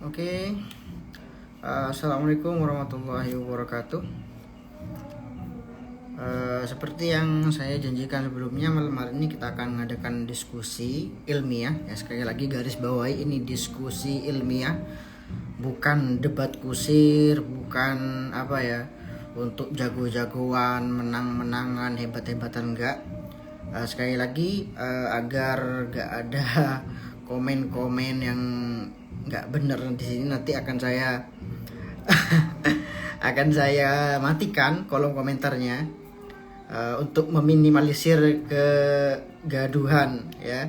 Oke, Assalamualaikum warahmatullahi wabarakatuh. Seperti yang saya janjikan sebelumnya, malam hari ini kita akan mengadakan diskusi ilmiah. Ya, sekali lagi garis bawahi, ini diskusi ilmiah, bukan debat kusir, bukan apa ya, untuk jago-jagoan, menang-menangan, hebat-hebatan, enggak. Sekali lagi, agar gak ada komen-komen yang nggak bener di sini, nanti akan saya akan saya matikan kolom komentarnya, untuk meminimalisir kegaduhan ya.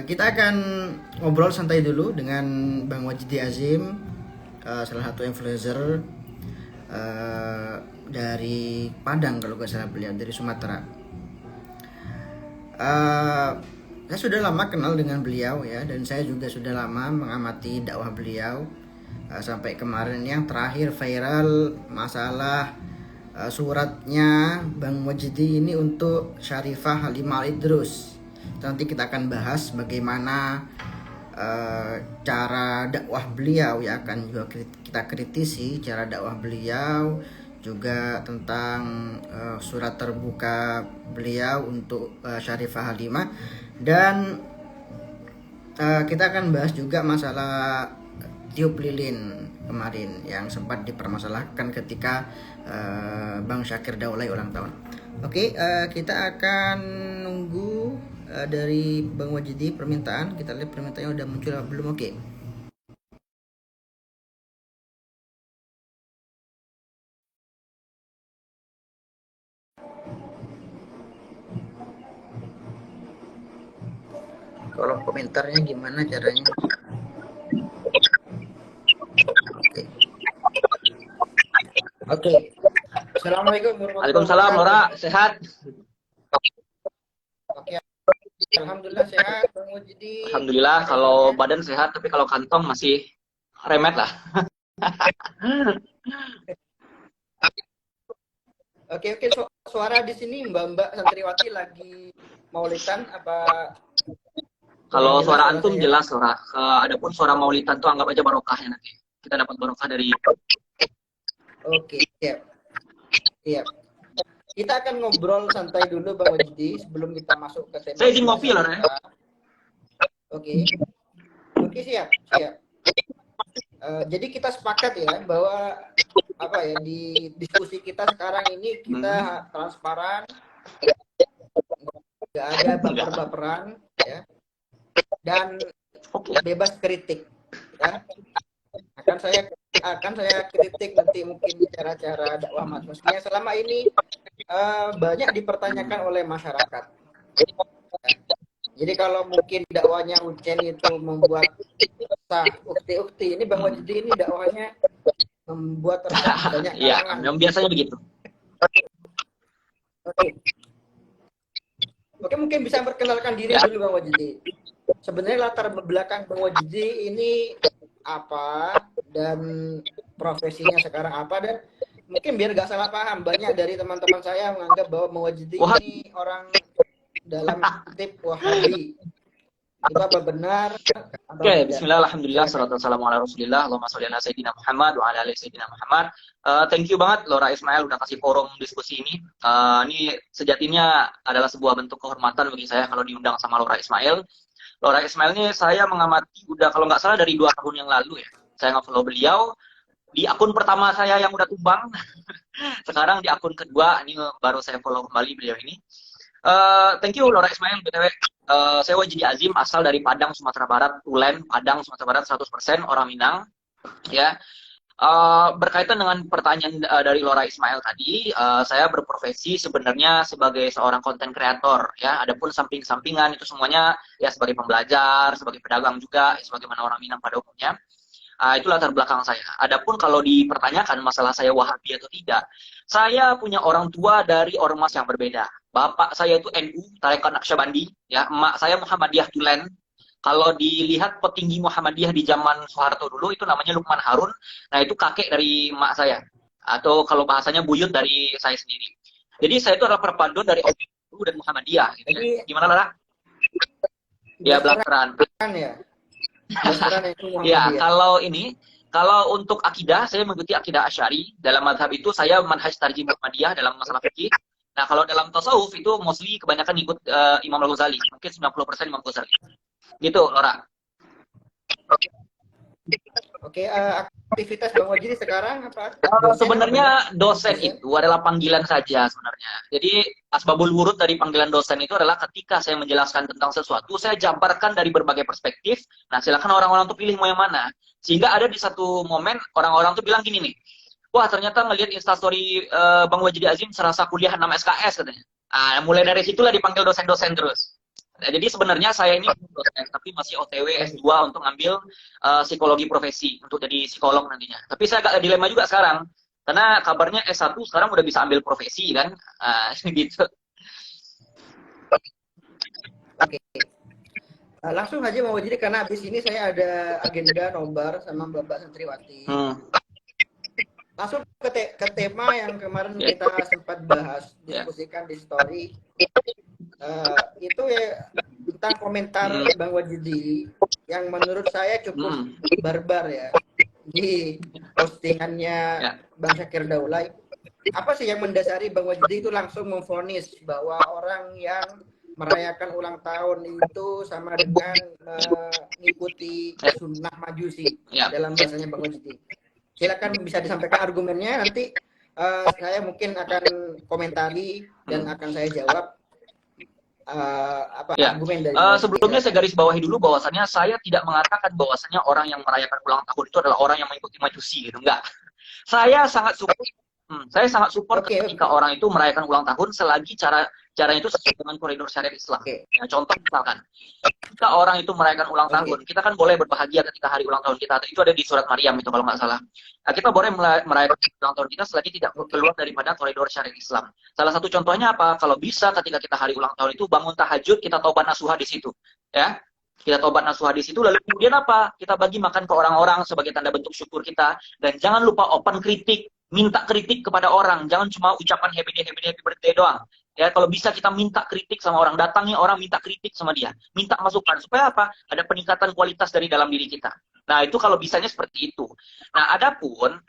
Kita akan ngobrol santai dulu dengan Bang Wajidi Azim, salah satu influencer dari Padang kalau nggak salah, beliau dari Sumatera. Saya sudah lama kenal dengan beliau ya, dan saya juga sudah lama mengamati dakwah beliau. Sampai kemarin yang terakhir viral masalah suratnya Bang Wajidi ini untuk Syarifah Halimah Idrus. Nanti kita akan bahas bagaimana cara dakwah beliau, ya akan juga kita kritisi cara dakwah beliau, juga tentang surat terbuka beliau untuk Syarifah Halimah, dan kita akan bahas juga masalah tiup lilin kemarin yang sempat dipermasalahkan ketika Bang Syakir Daulay ulang tahun. Oke, kita akan nunggu dari Bang Wajidi permintaan. Kita lihat permintaannya udah muncul apa belum. Oke. Kalau komentarnya gimana caranya? Oke. Oke. Assalamualaikum warahmatullahi Waalaikumsalam, Lora. wabarakatuh. Sehat? Oke. Alhamdulillah sehat, Bang Wajidi. Alhamdulillah, kalau badan sehat, tapi kalau kantong masih remet lah. Oke, suara di sini Mbak Santriwati lagi maulidan apa? Kalau Kurang jelas suara suara antum saya. jelas, Lora. Adapun suara maulidan tuh anggap aja barokahnya nanti. Kita dapat barokah dari... Oke, siap. Siap. Kita akan ngobrol santai dulu Bang Wajidi sebelum kita masuk ke tema Saya izin ngopi, pembahasan Lora. kita. Oke. Oke, siap. Jadi kita sepakat ya bahwa apa ya, di diskusi kita sekarang ini kita transparan, nggak ada baper-baperan ya, dan bebas kritik ya. akan saya kritik nanti mungkin cara-cara dakwah Mas Meskinya selama ini banyak dipertanyakan oleh masyarakat ya. Jadi kalau mungkin dakwahnya Ucen itu membuat sah ukti-ukti, ini Bang Wajidi ini dakwahnya membuat resah banyak Iya, kalangan. yang biasanya begitu. Oke, mungkin bisa memperkenalkan diri dulu Bang Wajidi. Sebenarnya latar belakang Bang Wajidi ini apa, dan profesinya sekarang apa, dan mungkin biar gak salah paham, banyak dari teman-teman saya menganggap bahwa Bang Wajidi ini orang dalam tip Wahabi. Itu apa benar atau Oke, tidak? bismillah, alhamdulillah, salatu wassalamu ala rasulillah, Allahumma sholli ala sayyidina Muhammad wa ala ali sayyidina Muhammad. Thank you banget Lora Ismail udah kasih forum diskusi ini. Ini sejatinya adalah sebuah bentuk kehormatan bagi saya kalau diundang sama Lora Ismail. Lora Ismail ini saya mengamati udah kalau nggak salah dari 2 tahun yang lalu ya. Saya nge-follow beliau di akun pertama saya yang udah tumbang. Sekarang di akun kedua ini baru saya follow kembali beliau ini. Thank you Lora Ismail BTW. Saya Wajidi Azim, asal dari Padang, Sumatera Barat, Tulen, Padang, Sumatera Barat, 100% orang Minang. Ya, berkaitan dengan pertanyaan dari Lora Ismail tadi, saya berprofesi sebenarnya sebagai seorang konten kreator. Ya, adapun samping-sampingan itu semuanya ya sebagai pembelajar, sebagai pedagang juga, ya, sebagaimana orang Minang pada umumnya. Itu latar belakang saya. Adapun kalau dipertanyakan masalah saya Wahabi atau tidak, saya punya orang tua dari ormas yang berbeda. Bapak saya itu NU, Tarekat Naqsyabandi, ya. Emak saya Muhammadiyah Tulen. Kalau dilihat petinggi Muhammadiyah di zaman Soeharto dulu itu namanya Lukman Harun. Nah, itu kakek dari emak saya. Atau kalau bahasanya buyut dari saya sendiri. Jadi saya itu adalah perpaduan dari NU dan Muhammadiyah gitu ya. Jadi Gimana, Lara? Ya, belakang. kan ya. Kedokteran itu Ya, Muhammadiyah. kalau untuk akidah, saya mengikuti akidah Asy'ari. Dalam madhab itu saya manhaj tarjih Muhammadiyah dalam masalah fikih. Nah, kalau dalam tasawuf itu mostly kebanyakan ikut Imam Al-Ghazali. Mungkin 90% Imam Ghazali. Gitu, Lora. Oke, aktivitas Bang Wajidi sekarang apa? Dosen apa benar? Sebenarnya dosen Dosen? itu adalah panggilan saja sebenarnya. Jadi asbabul wurud dari panggilan dosen itu adalah ketika saya menjelaskan tentang sesuatu, saya jabarkan dari berbagai perspektif. Nah, silakan orang-orang tuh pilih mau yang mana. Sehingga ada di satu momen orang-orang tuh bilang gini nih, wah ternyata ngelihat instastory Bang Wajidi Azim serasa kuliah 6 SKS katanya. Nah, mulai dari situlah dipanggil dosen-dosen terus. Nah, jadi sebenarnya saya ini dosen, tapi masih OTW S2 untuk ngambil psikologi profesi, untuk jadi psikolog nantinya. Tapi saya agak dilema juga sekarang, karena kabarnya S1 sekarang udah bisa ambil profesi kan, gitu. Oke. Langsung aja mau jadi karena habis ini saya ada agenda nobar sama Bapak Santriwati. Langsung ke tema yang kemarin kita sempat bahas, diskusikan di story. Itu ya tentang komentar Bang Wajidi yang menurut saya cukup barbar ya di postingannya Bang Syakir Daulay. Apa sih yang mendasari Bang Wajidi itu langsung memvonis bahwa orang yang merayakan ulang tahun itu sama dengan mengikuti sunnah majusi dalam bahasanya Bang Wajidi? Silakan bisa disampaikan argumennya, nanti saya mungkin akan komentari dan akan saya jawab argumen dari sebelumnya saya garis bawahi dulu bahwasannya saya tidak mengatakan bahwasannya orang yang merayakan ulang tahun itu adalah orang yang mengikuti majusi gitu, enggak. Saya sangat support ketika orang itu merayakan ulang tahun selagi caranya itu sesuai dengan koridor syariat Islam. Nah, contoh misalkan, ketika orang itu merayakan ulang tahun, kita kan boleh berbahagia ketika hari ulang tahun kita. Itu ada di surat Maryam itu kalau nggak salah. Nah, kita boleh merayakan ulang tahun kita selagi tidak keluar daripada koridor syariat Islam. Salah satu contohnya apa? Kalau bisa ketika kita hari ulang tahun itu bangun tahajud, kita taubat nasuha di situ, ya. Kita tobat nasuha di situ, lalu kemudian apa? Kita bagi makan ke orang-orang sebagai tanda bentuk syukur kita. Dan jangan lupa open kritik, minta kritik kepada orang, jangan cuma ucapan happy birthday doang. Ya, kalau bisa kita minta kritik sama orang, datangnya orang minta kritik sama dia, minta masukan supaya apa? Ada peningkatan kualitas dari dalam diri kita. Nah, itu kalau bisanya seperti itu. Nah, adapun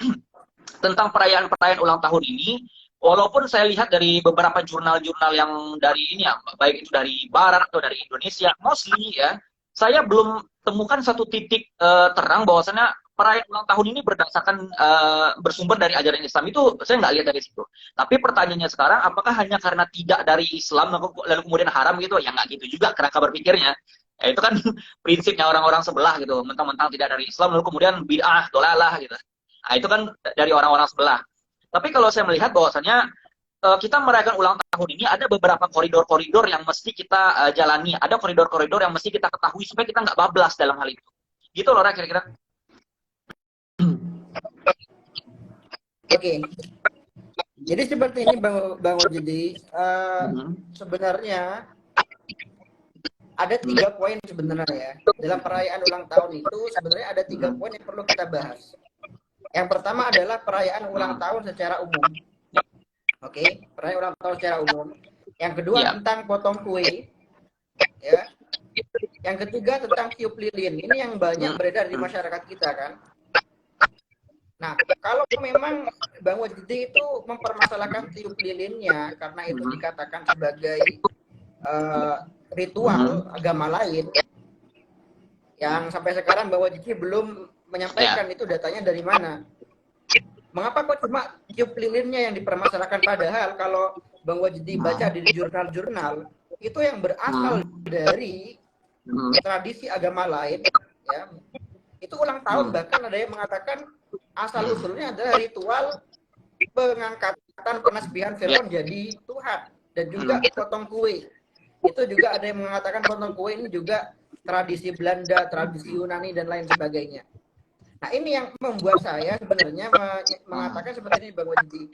tentang perayaan-perayaan ulang tahun ini, walaupun saya lihat dari beberapa jurnal-jurnal yang dari ini ya, baik itu dari barat atau dari Indonesia, mostly ya, saya belum temukan satu titik terang bahwasannya perayaan ulang tahun ini berdasarkan bersumber dari ajaran Islam. Itu saya nggak lihat dari situ. Tapi pertanyaannya sekarang, apakah hanya karena tidak dari Islam lalu kemudian haram gitu? Ya nggak gitu juga kerangka berpikirnya. Ya, itu kan prinsipnya orang-orang sebelah gitu, mentang-mentang tidak dari Islam lalu kemudian bid'ah, dolalah gitu. Nah, itu kan dari orang-orang sebelah. Tapi kalau saya melihat bahwasannya kita merayakan ulang tahun ini ada beberapa koridor-koridor yang mesti kita jalani, ada koridor-koridor yang mesti kita ketahui supaya kita nggak bablas dalam hal itu. Gitu loh, kira-kira. Oke. Jadi seperti ini Bang Wajidi, sebenarnya ada 3 poin sebenarnya ya. Dalam perayaan ulang tahun itu sebenarnya ada 3 poin yang perlu kita bahas. Yang pertama adalah perayaan ulang tahun secara umum. Oke, perayaan ulang tahun secara umum. Yang kedua tentang potong kue. Ya. Yang ketiga tentang tiup lilin. Ini yang banyak beredar di masyarakat kita kan. Nah, kalau memang Bang Wajidi itu mempermasalahkan tiup lilinnya karena itu dikatakan sebagai ritual agama lain, yang sampai sekarang Bang Wajidi belum menyampaikan itu datanya dari mana. Mengapa kok cuma tiup lilinnya yang dipermasalahkan, padahal kalau Bang Wajidi baca di jurnal-jurnal itu yang berasal dari tradisi agama lain ya. Itu ulang tahun, bahkan ada yang mengatakan asal usulnya adalah ritual pengangkatan penasbihan Firaun jadi Tuhan, dan juga potong kue. Itu juga ada yang mengatakan potong kue ini juga tradisi Belanda, tradisi Yunani dan lain sebagainya. Nah, ini yang membuat saya sebenarnya mengatakan seperti ini Bang Wajidi.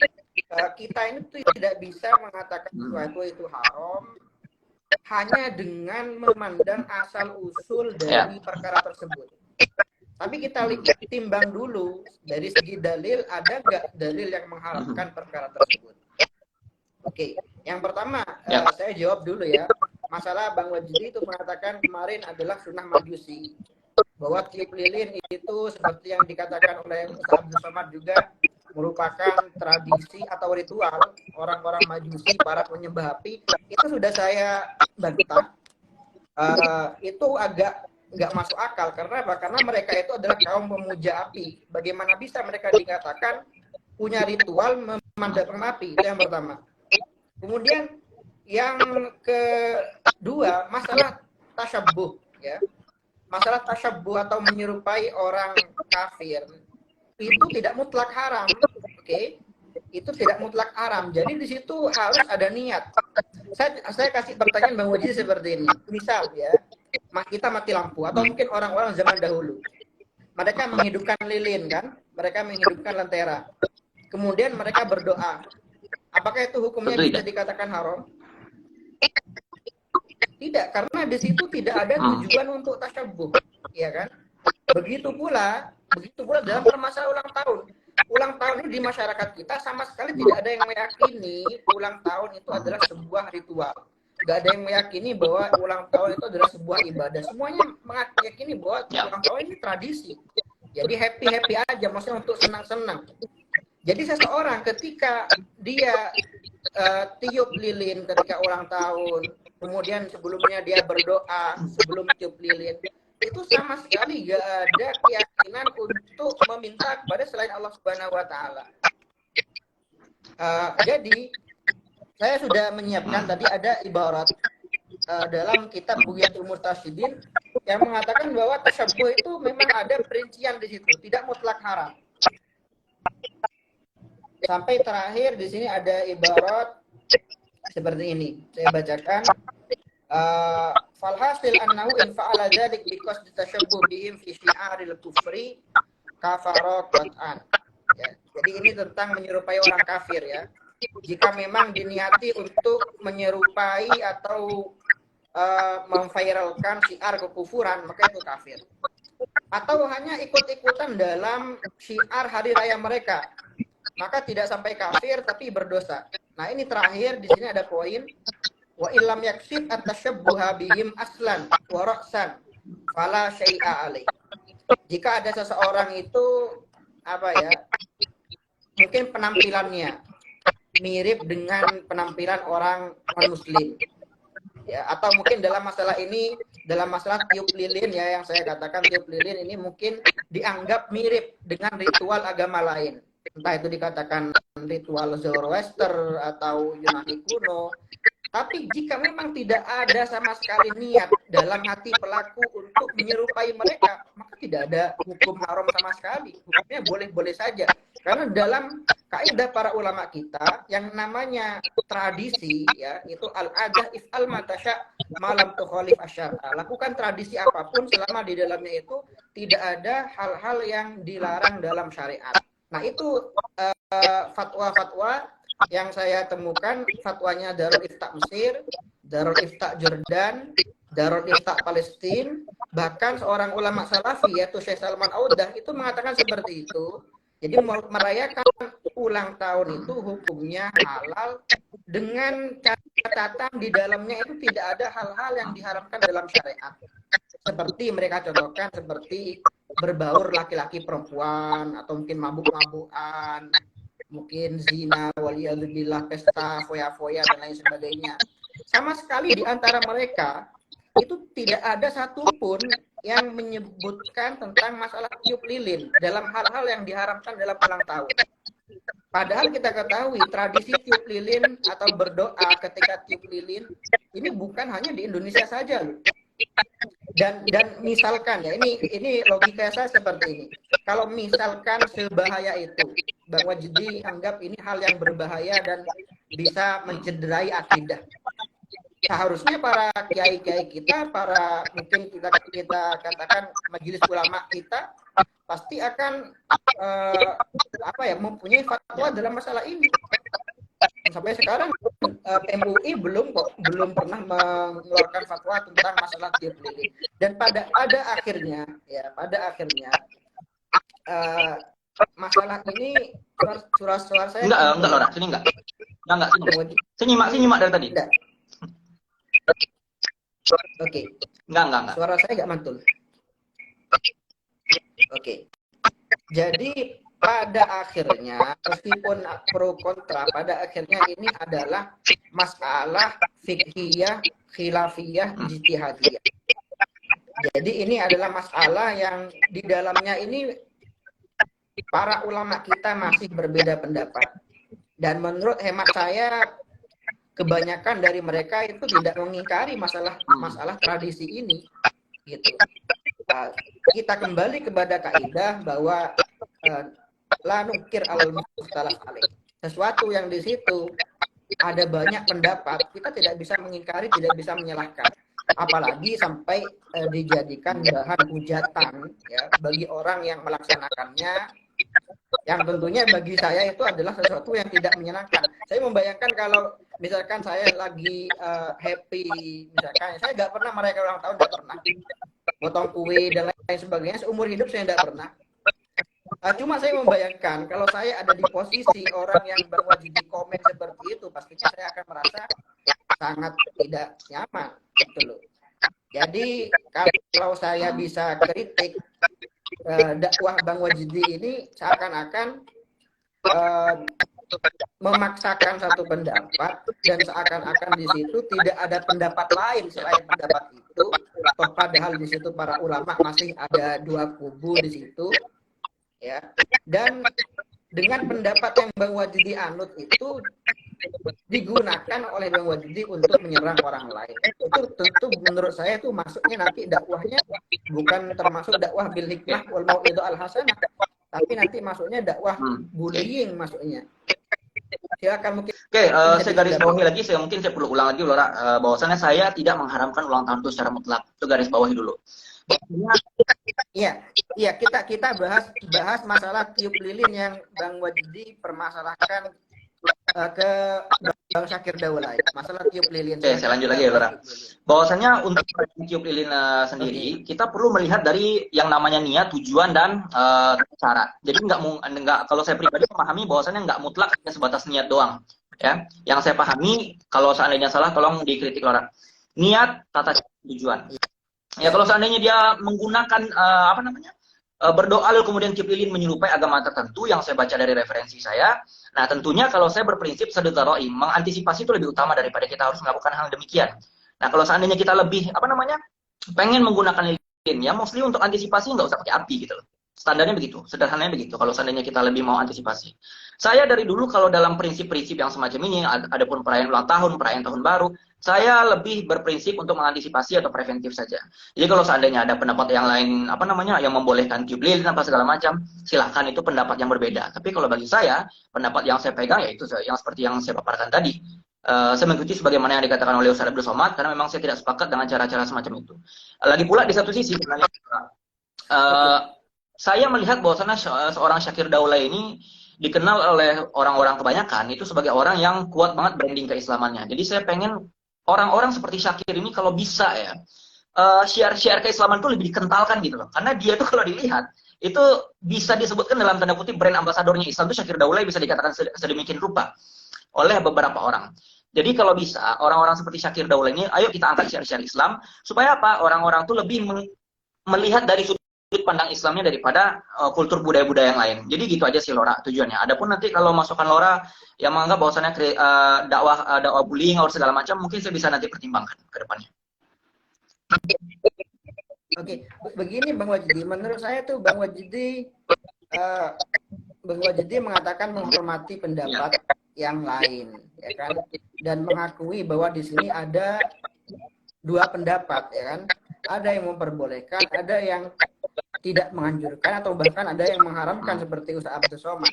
Kita ini tuh tidak bisa mengatakan sesuatu itu haram hanya dengan memandang asal usul dari perkara tersebut. Tapi kita timbang dulu dari segi dalil, ada nggak dalil yang mengharamkan perkara tersebut. Oke, yang pertama saya jawab dulu ya. Masalah Bang Wajidi itu mengatakan kemarin adalah sunnah majusi. bahwa tiup lilin itu seperti yang dikatakan oleh Ustaz Abdul Somad juga merupakan tradisi atau ritual orang-orang Majusi, para penyembah api. Itu sudah saya bantah. Itu agak nggak masuk akal. Karena apa? Karena mereka itu adalah kaum pemuja api. Bagaimana bisa mereka dikatakan punya ritual memandang api? Itu yang pertama. Kemudian yang kedua, masalah tasyabbuh, ya. Masalah tasyabbuh atau menyerupai orang kafir itu tidak mutlak haram, oke? Itu tidak mutlak haram. Jadi di situ harus ada niat. Saya kasih pertanyaan Bang Waji seperti ini. Misal ya, kita mati lampu atau mungkin orang-orang zaman dahulu. Mereka menghidupkan lilin kan? Mereka menghidupkan lentera. Kemudian mereka berdoa. Apakah itu hukumnya bisa dikatakan haram? Tidak, karena di situ tidak ada tujuan untuk tasyabbuh, ya kan? Begitu pula dalam permasalahan ulang tahun. Ulang tahun ini di masyarakat kita sama sekali tidak ada yang meyakini ulang tahun itu adalah sebuah ritual. Gak ada yang meyakini bahwa ulang tahun itu adalah sebuah ibadah. Semuanya meyakini bahwa ulang tahun ini tradisi. Jadi happy aja, maksudnya untuk senang-senang. Jadi seseorang ketika dia tiup lilin ketika ulang tahun, kemudian sebelumnya dia berdoa sebelum tiup lilin, itu sama sekali gak ada keyakinan untuk meminta kepada selain Allah Subhanahu wa Ta'ala. Jadi saya sudah menyiapkan tadi ada ibarat dalam kitab Bughyatul Murtasyidin yang mengatakan bahwa tasyabbuh itu memang ada perincian di situ, tidak mutlak haram. Sampai terakhir di sini ada ibarat seperti ini. Saya bacakan. Falhasil annahu in fa'ala dzalik biqasdi tashabbuh bihim fi syi'aril kufri kafara qat'an. Ya, jadi ini tentang menyerupai orang kafir ya. Jika memang diniati untuk menyerupai atau memviralkan syiar kekufuran, maka itu kafir. Atau hanya ikut-ikutan dalam syiar hari raya mereka, maka tidak sampai kafir tapi berdosa. Nah, ini terakhir di sini ada poin wa illam yaksid at-tashabbuha bihim aslan wa ra'san fala syai'a alaih. Jika ada seseorang itu mungkin penampilannya mirip dengan penampilan orang non-muslim. Ya, atau mungkin dalam masalah tiup lilin ya, yang saya katakan tiup lilin ini mungkin dianggap mirip dengan ritual agama lain. Entah itu dikatakan ritual Zoroaster atau Yunani kuno. Tapi jika memang tidak ada sama sekali niat dalam hati pelaku untuk menyerupai mereka, maka tidak ada hukum haram sama sekali. Hukumnya boleh-boleh saja. Karena dalam kaidah para ulama kita yang namanya tradisi ya, itu al-adah if'al matasya malam tukhalif asyara. Lakukan tradisi apapun selama di dalamnya itu tidak ada hal-hal yang dilarang dalam syariat. Nah, itu fatwa-fatwa yang saya temukan, fatwanya Darul Ifta Mesir, Darul Ifta Jordan, Darul Ifta Palestina, bahkan seorang ulama salafi yaitu Syekh Salman Audah itu mengatakan seperti itu. Jadi merayakan ulang tahun itu hukumnya halal dengan catatan di dalamnya itu tidak ada hal-hal yang diharamkan dalam syariat. Seperti mereka contohkan seperti berbaur laki-laki perempuan atau mungkin mabuk-mabukan, mungkin zina, waliyadzubillah, pesta, foya-foya dan lain sebagainya. Sama sekali di antara mereka itu tidak ada satupun yang menyebutkan tentang masalah tiup lilin dalam hal-hal yang diharamkan dalam ulang tahun. Padahal kita ketahui tradisi tiup lilin atau berdoa ketika tiup lilin ini bukan hanya di Indonesia saja loh. Dan misalkan ya, ini logika saya seperti ini. Kalau misalkan sebahaya itu, Bang Wajdi anggap ini hal yang berbahaya dan bisa mencederai akidah. Seharusnya para kiai-kiai kita, para mungkin kita katakan majelis ulama kita pasti akan mempunyai fatwa dalam masalah ini. Sampai sekarang MUI belum pernah mengeluarkan fatwa tentang masalah tiup lilin. Dan pada akhirnya masalah ini suara saya enggak Lora, sini enggak sini nyimak dari tadi. Oke. Enggak. Suara saya enggak mantul. Oke. Jadi pada akhirnya meskipun pro kontra, pada akhirnya ini adalah masalah fiqhiyah, khilafiyah, ijtihadiyah. Jadi ini adalah masalah yang di dalamnya ini para ulama kita masih berbeda pendapat. Dan menurut hemat saya kebanyakan dari mereka itu tidak mengingkari masalah tradisi ini, gitu. Kita kembali kepada kaidah bahwa la nukir al mukhtalaf alaih. Sesuatu yang di situ ada banyak pendapat, kita tidak bisa mengingkari, tidak bisa menyalahkan. Apalagi sampai dijadikan bahan hujatan ya bagi orang yang melaksanakannya, yang tentunya bagi saya itu adalah sesuatu yang tidak menyenangkan. Saya membayangkan kalau misalkan saya lagi happy, misalkan saya nggak pernah merayakan ulang tahun, nggak pernah potong kue dan lain sebagainya, seumur hidup saya nggak pernah. Cuma saya membayangkan kalau saya ada di posisi orang yang Bang Wajidi komen seperti itu, pastinya saya akan merasa sangat tidak nyaman, gitu loh. Jadi kalau saya bisa kritik dakwah Bang Wajidi ini seakan-akan memaksakan satu pendapat dan seakan-akan di situ tidak ada pendapat lain selain pendapat itu. Toh padahal di situ para ulama masih ada dua kubu di situ, ya. Dan dengan pendapat yang Bang Wajidi anut itu digunakan oleh Bang Wajidi untuk menyerang orang lain. Itu tentu menurut saya itu masuknya nanti dakwahnya bukan termasuk dakwah bil hikmah wal mau'izah al hasanah, tapi nanti masuknya dakwah bullying masuknya. Silakan mungkin. Oke, saya garis bawahi lagi, saya perlu ulang lagi, Lora, bahwasannya saya tidak mengharamkan ulang tahun itu secara mutlak. Itu garis bawahi dulu. Iya, kita bahas masalah tiup lilin yang Bang Wajidi permasalahkan ke Bang Syakir Daulay, masalah tiup lilin. Oke, saya lanjut lagi ya, Lora. Bahwasannya untuk tiup lilin sendiri, kita perlu melihat dari yang namanya niat, tujuan, dan cara. Jadi nggak kalau saya pribadi memahami bahwasannya nggak mutlak hanya sebatas niat doang. Ya, yang saya pahami, kalau seandainya salah, tolong dikritik, Lora. Niat, tata cara, tujuan. Ya, kalau seandainya dia menggunakan berdoa lalu kemudian tiup lilin menyerupai agama tertentu yang saya baca dari referensi saya. Nah, tentunya kalau saya berprinsip sedekah mengantisipasi itu lebih utama daripada kita harus melakukan hal demikian. Nah, kalau seandainya kita lebih pengen menggunakan lilin, ya mostly untuk antisipasi nggak usah pakai api gitu loh. Standarnya begitu, sederhananya begitu. Kalau seandainya kita lebih mau antisipasi. Saya dari dulu kalau dalam prinsip-prinsip yang semacam ini, adapun perayaan ulang tahun, perayaan tahun baru, saya lebih berprinsip untuk mengantisipasi atau preventif saja. Jadi kalau seandainya ada pendapat yang lain, yang membolehkan tiup lilin apa segala macam, silahkan, itu pendapat yang berbeda. Tapi kalau bagi saya, pendapat yang saya pegang yaitu yang seperti yang saya paparkan tadi. Saya mengikuti sebagaimana yang dikatakan oleh Ustaz Abdul Somad, karena memang saya tidak sepakat dengan cara-cara semacam itu. Lagi pula di satu sisi, saya melihat bahwasannya seorang Syakir Daulay ini dikenal oleh orang-orang kebanyakan itu sebagai orang yang kuat banget branding keislamannya. Jadi saya pengen orang-orang seperti Syakir ini kalau bisa ya syiar-syiar keislaman itu lebih dikentalkan gitu loh. Karena dia tuh kalau dilihat itu bisa disebutkan dalam tanda kutip brand ambasadornya Islam itu Syakir Daulay, bisa dikatakan sedemikian rupa oleh beberapa orang. Jadi kalau bisa orang-orang seperti Syakir Daulay ini, ayo kita angkat syiar-syiar Islam supaya apa? Orang-orang tuh lebih melihat dari sudut pandang Islamnya daripada kultur budaya-budaya yang lain. Jadi gitu aja sih, Lora, tujuannya. Adapun nanti kalau masukan Lora yang menganggap bahwasannya dakwah bullying atau segala macam, mungkin saya bisa nanti pertimbangkan ke depannya. Oke, begini Bang Wajidi, menurut saya tuh Bang Wajidi mengatakan menghormati pendapat yang lain, ya kan, dan mengakui bahwa di sini ada dua pendapat, ya kan, ada yang memperbolehkan, ada yang tidak menganjurkan, atau bahkan ada yang mengharamkan seperti Ustaz Abdul Somad.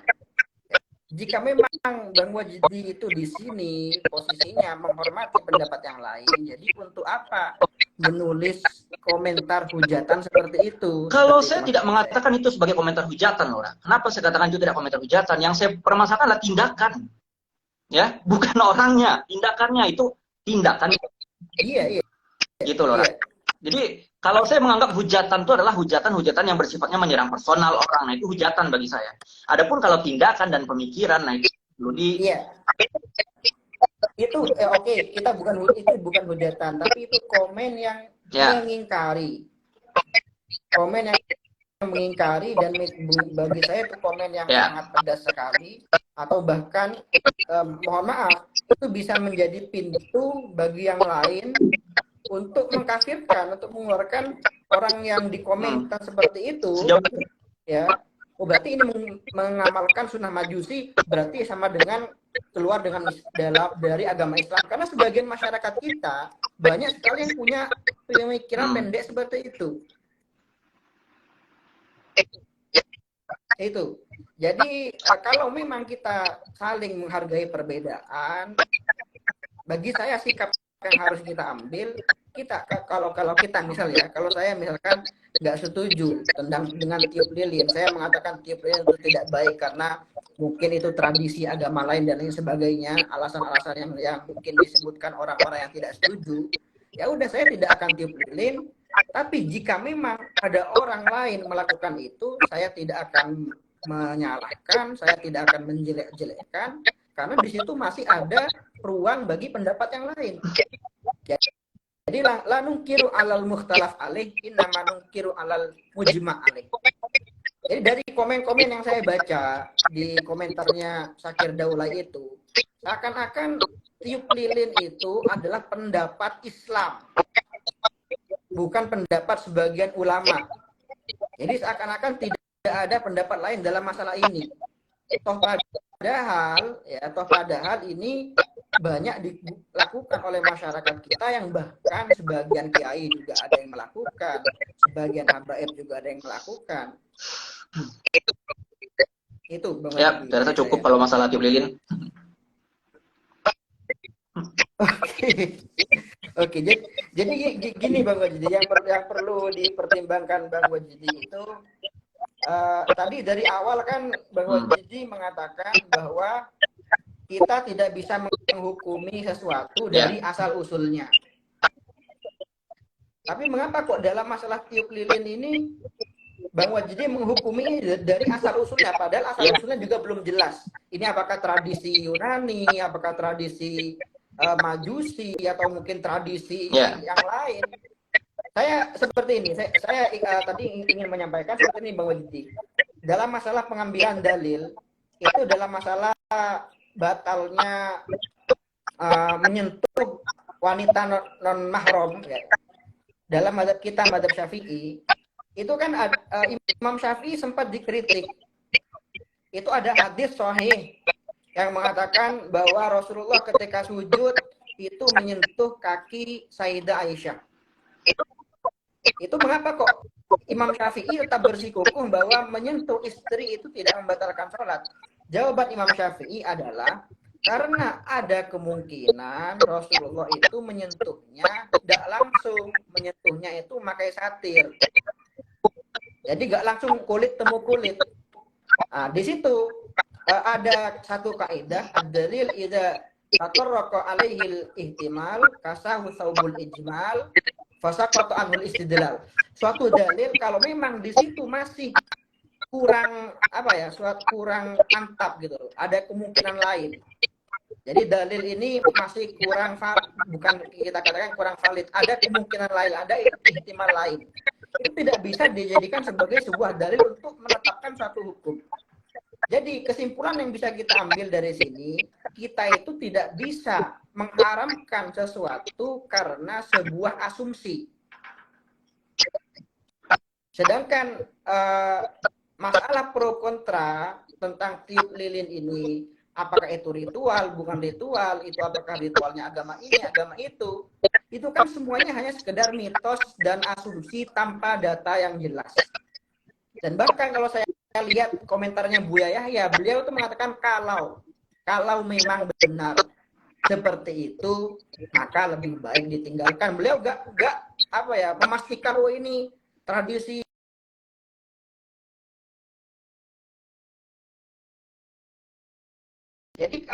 Jika memang Bang Wajidi itu di sini posisinya menghormati pendapat yang lain, jadi untuk apa menulis komentar hujatan seperti itu? Kalau saya tidak mengatakan itu sebagai komentar hujatan, Laura. Kenapa saya katakan itu tidak komentar hujatan? Yang saya permasalahkan adalah tindakan, ya, bukan orangnya. Tindakannya itu tindakan. Iya. Gitu, Laura. Iya. Jadi kalau saya menganggap hujatan itu adalah hujatan yang bersifatnya menyerang personal orang, nah itu hujatan bagi saya. Adapun kalau tindakan dan pemikiran, nah itu perlu di. Iya. Itu oke, kita bukan hujatan, tapi itu komen yang mengingkari. Komen yang mengingkari, dan bagi saya itu komen yang Ya. sangat pedas sekali, atau bahkan mohon maaf, itu bisa menjadi pintu bagi yang lain untuk mengkafirkan, untuk mengeluarkan orang yang dikomenkan seperti itu. Sejauh Ya, oh berarti ini mengamalkan sunnah majusi, berarti sama dengan keluar dari agama Islam. Karena sebagian masyarakat kita banyak sekali yang punya pemikiran pendek seperti itu. Itu. Jadi kalau memang kita saling menghargai perbedaan, bagi saya sikap yang harus kita ambil, kita kalau kita kalau saya misalkan nggak setuju dengan tiup lilin, saya mengatakan tiup lilin itu tidak baik karena mungkin itu tradisi agama lain dan lain sebagainya, alasan-alasan yang mungkin disebutkan orang-orang yang tidak setuju, ya udah saya tidak akan tiup lilin. Tapi jika memang ada orang lain melakukan itu, saya tidak akan menyalahkan, saya tidak akan menjelek-jelekkan, karena di situ masih ada ruang bagi pendapat yang lain. Jadi la nungkiru alal mukhtalaf alaih, innama nungkiru alal mujma' alaih. Jadi dari komen-komen yang saya baca di komentarnya Syakir Daulay itu, seakan-akan tiup lilin itu adalah pendapat Islam, bukan pendapat sebagian ulama. Jadi seakan-akan tidak ada pendapat lain dalam masalah ini. Toh padahal ini banyak dilakukan oleh masyarakat kita, yang bahkan sebagian kiai juga ada yang melakukan, sebagian habaib juga ada yang melakukan. Itu Bang ya, saya rasa cukup kalau masalah tiup lilin. Oke, jadi gini Bang Wajidi, yang perlu dipertimbangkan Bang Wajidi itu, tadi dari awal kan Bang Wajidi mengatakan bahwa kita tidak bisa menghukumi sesuatu dari asal usulnya. Tapi mengapa kok dalam masalah tiup lilin ini Bang Wajidi menghukumi dari asal usulnya, padahal asal usulnya juga belum jelas. Ini apakah tradisi Yunani, apakah tradisi Majusi, atau mungkin tradisi yang lain. Saya seperti ini, saya tadi ingin menyampaikan seperti ini Bang Wajidi. Dalam masalah pengambilan dalil, itu dalam masalah batalnya menyentuh wanita non mahram, ya. Dalam mazhab kita, mazhab Syafi'i, itu kan Imam Syafi'i sempat dikritik. Itu ada hadis sahih yang mengatakan bahwa Rasulullah ketika sujud itu menyentuh kaki Sayyidah Aisyah. Itu mengapa kok Imam Syafi'i tetap bersikukuh bahwa menyentuh istri itu tidak membatalkan sholat? Jawaban Imam Syafi'i adalah karena ada kemungkinan Rasulullah itu menyentuhnya tidak langsung, menyentuhnya itu memakai satir. Jadi nggak langsung kulit temu kulit. Nah, di situ ada satu kaidah, ad-dalil idza tatarraqa alaihil ihtimal kasahu saubul ijmal fasaqata anhul istidlal. Suatu dalil kalau memang di situ masih kurang kurang mantap gitu, ada kemungkinan lain. Jadi dalil ini masih kurang bukan kita katakan kurang valid, ada kemungkinan lain, ada ihtimal lain. Itu tidak bisa dijadikan sebagai sebuah dalil untuk menetapkan suatu hukum. Jadi kesimpulan yang bisa kita ambil dari sini, kita itu tidak bisa mengharamkan sesuatu karena sebuah asumsi. Sedangkan masalah pro kontra tentang tiup lilin ini, apakah itu ritual, bukan ritual, itu apakah ritualnya agama ini, agama itu kan semuanya hanya sekedar mitos dan asumsi tanpa data yang jelas. Dan bahkan kalau saya lihat komentarnya Buya Yahya, beliau itu mengatakan kalau memang benar seperti itu, maka lebih baik ditinggalkan. Beliau gak memastikan ini tradisi. Jadi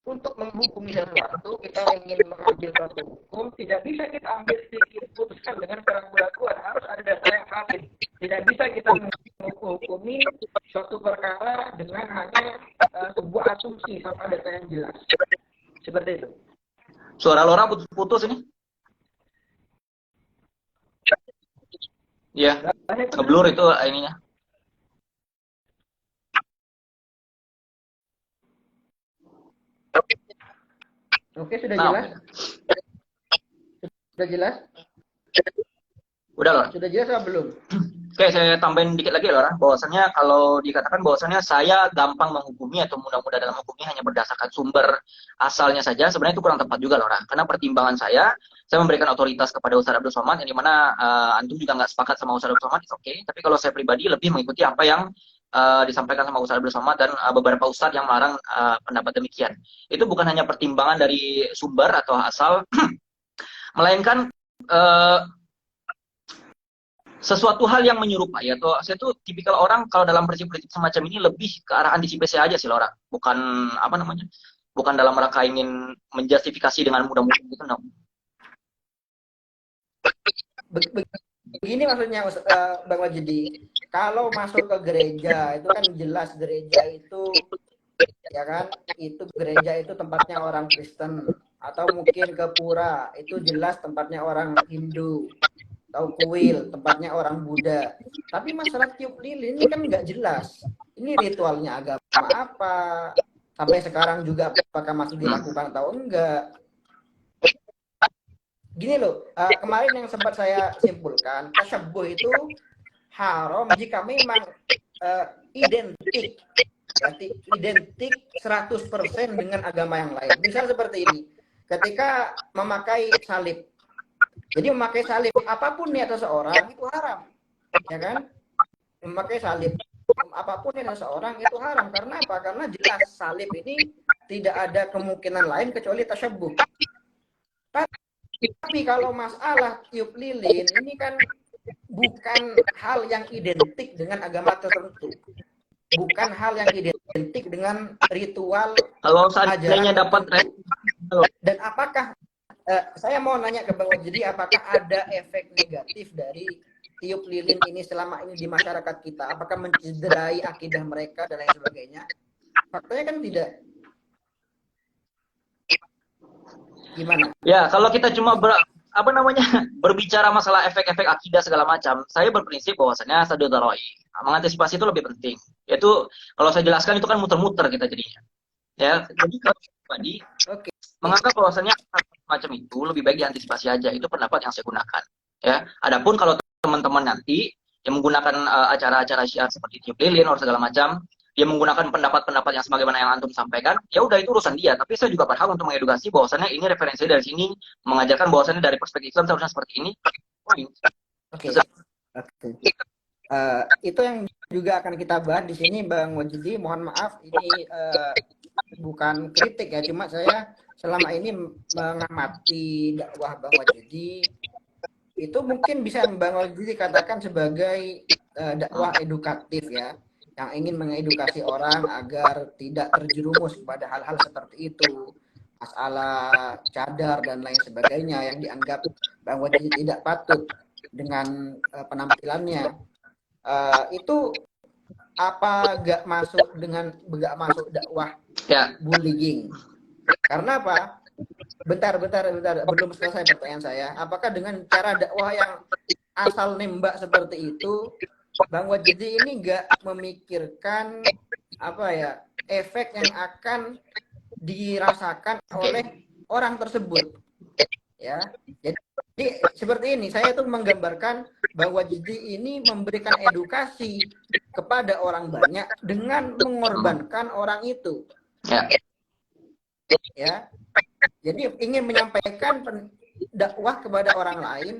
untuk menghukumi sesuatu, kita ingin mengambil suatu hukum, tidak bisa kita ambil sedikit putuskan dengan keraguan-keraguan, harus ada data yang valid. Tidak bisa kita menghukumi suatu perkara dengan hanya sebuah asumsi tanpa data yang jelas. Seperti itu. Suara Lora putus-putus ini. Iya, ngeblur itu ininya. Oke, sudah Nah, jelas? Sudah jelas? udah loh. Sudah jelas atau belum? Oke, saya tambahin dikit lagi loh, bahwasanya kalau dikatakan bahwasanya saya gampang menghukumi atau mudah-mudah dalam menghukumi hanya berdasarkan sumber asalnya saja, sebenarnya itu kurang tepat juga loh, karena pertimbangan saya memberikan otoritas kepada Ustaz Abdul Somad, yang dimana antum juga nggak sepakat sama Ustaz Abdul Somad, oke. Tapi kalau saya pribadi lebih mengikuti apa yang disampaikan sama Ustaz Abdul Somad dan beberapa ustadz yang melarang pendapat demikian. Itu bukan hanya pertimbangan dari sumber atau asal, melainkan uh, sesuatu hal yang menyerupai, atau saya tuh tipikal orang kalau dalam prinsip-prinsip semacam ini lebih ke arah antisipasi aja sih orang, bukan apa namanya, bukan dalam rangka ingin menjustifikasi dengan mudah-mudah gitu, no. Begini maksudnya, Bang Wajidi, kalau masuk ke gereja itu kan jelas gereja itu, ya kan, itu gereja itu tempatnya orang Kristen, atau mungkin ke pura itu jelas tempatnya orang Hindu, atau kuil tempatnya orang Buddha. Tapi masalah tiup lilin ini kan nggak jelas. Ini ritualnya agama apa? Sampai sekarang juga apakah masih dilakukan atau enggak? Gini loh, kemarin yang sempat saya simpulkan, tasyabbuh itu haram jika memang identik, ya, identik 100% dengan agama yang lain. Misal seperti ini, ketika memakai salib. Jadi memakai salib, apapun niat seseorang itu haram, ya kan? Memakai salib, apapun niat seseorang itu haram. Karena apa? Karena jelas salib ini tidak ada kemungkinan lain kecuali tasyabbuh. Tapi kalau masalah tiup lilin ini kan bukan hal yang identik dengan agama tertentu, bukan hal yang identik dengan ritual Kalau ajaran seandainya dapat tertentu. Dan apakah saya mau nanya ke Bang Wajidi, apakah ada efek negatif dari tiup lilin ini selama ini di masyarakat kita? Apakah mencederai akidah mereka dan lain sebagainya? Faktanya kan tidak. Gimana? ya, kalau kita cuma apa namanya berbicara masalah efek-efek akidah segala macam, saya berprinsip bahwasanya sadar darai, mengantisipasi itu lebih penting. Yaitu kalau saya jelaskan itu kan muter-muter kita jadinya. Ya, jadi kalau pribadi menganggap bahwasanya macam itu lebih baik diantisipasi aja. Itu pendapat yang saya gunakan. Ya, adapun kalau teman-teman nanti yang menggunakan acara-acara syiar seperti tiup lilin atau segala macam, dia menggunakan pendapat-pendapat yang sebagaimana yang antum sampaikan, ya udah itu urusan dia. Tapi saya juga berhak untuk mengedukasi bahwasannya ini referensi dari sini, mengajarkan bahwasannya dari perspektif Islam seharusnya seperti ini. Oke. Itu yang juga akan kita bahas di sini, Bang Wajidi. Mohon maaf, ini bukan kritik ya, cuma saya selama ini mengamati dakwah Bang Wajidi, itu mungkin bisa Bang Wajidi katakan sebagai dakwah edukatif ya, yang ingin mengedukasi orang agar tidak terjerumus pada hal-hal seperti itu, masalah cadar dan lain sebagainya yang dianggap Bang Wajidi tidak patut dengan penampilannya. Itu apa gak masuk dakwah bullying? Karena apa? Bentar, belum selesai pertanyaan saya. Apakah dengan cara dakwah yang asal nembak seperti itu, Bang Wajidi ini gak memikirkan apa ya, efek yang akan dirasakan oleh orang tersebut? Ya, jadi seperti ini, saya tuh menggambarkan bahwa Wajidi ini memberikan edukasi kepada orang banyak dengan mengorbankan orang itu. Ya, jadi ingin menyampaikan dakwah kepada orang lain,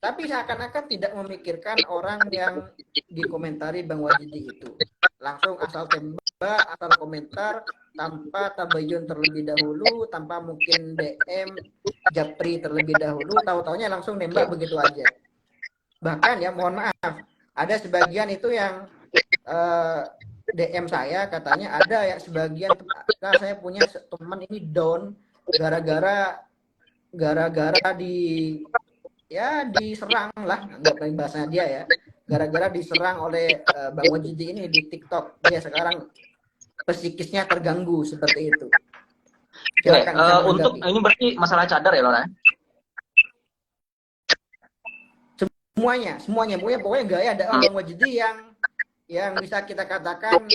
tapi seakan-akan tidak memikirkan orang yang dikomentari Bang Wajidi itu. Langsung asal tembak, asal komentar, tanpa tabayun terlebih dahulu, tanpa mungkin DM, japri terlebih dahulu, tahu-taunya langsung nembak begitu aja. Bahkan ya, mohon maaf, ada sebagian itu yang DM saya, katanya ada ya sebagian, nah, saya punya teman ini down gara-gara diserang lah, nggak paling bahasanya dia ya, gara-gara diserang oleh Bang Wajidi ini di TikTok. Dia sekarang psikisnya terganggu seperti itu. Untuk ini berarti masalah cadar ya, Lora? semuanya pokoknya gaya dakwah Bang Wajdi yang bisa kita katakan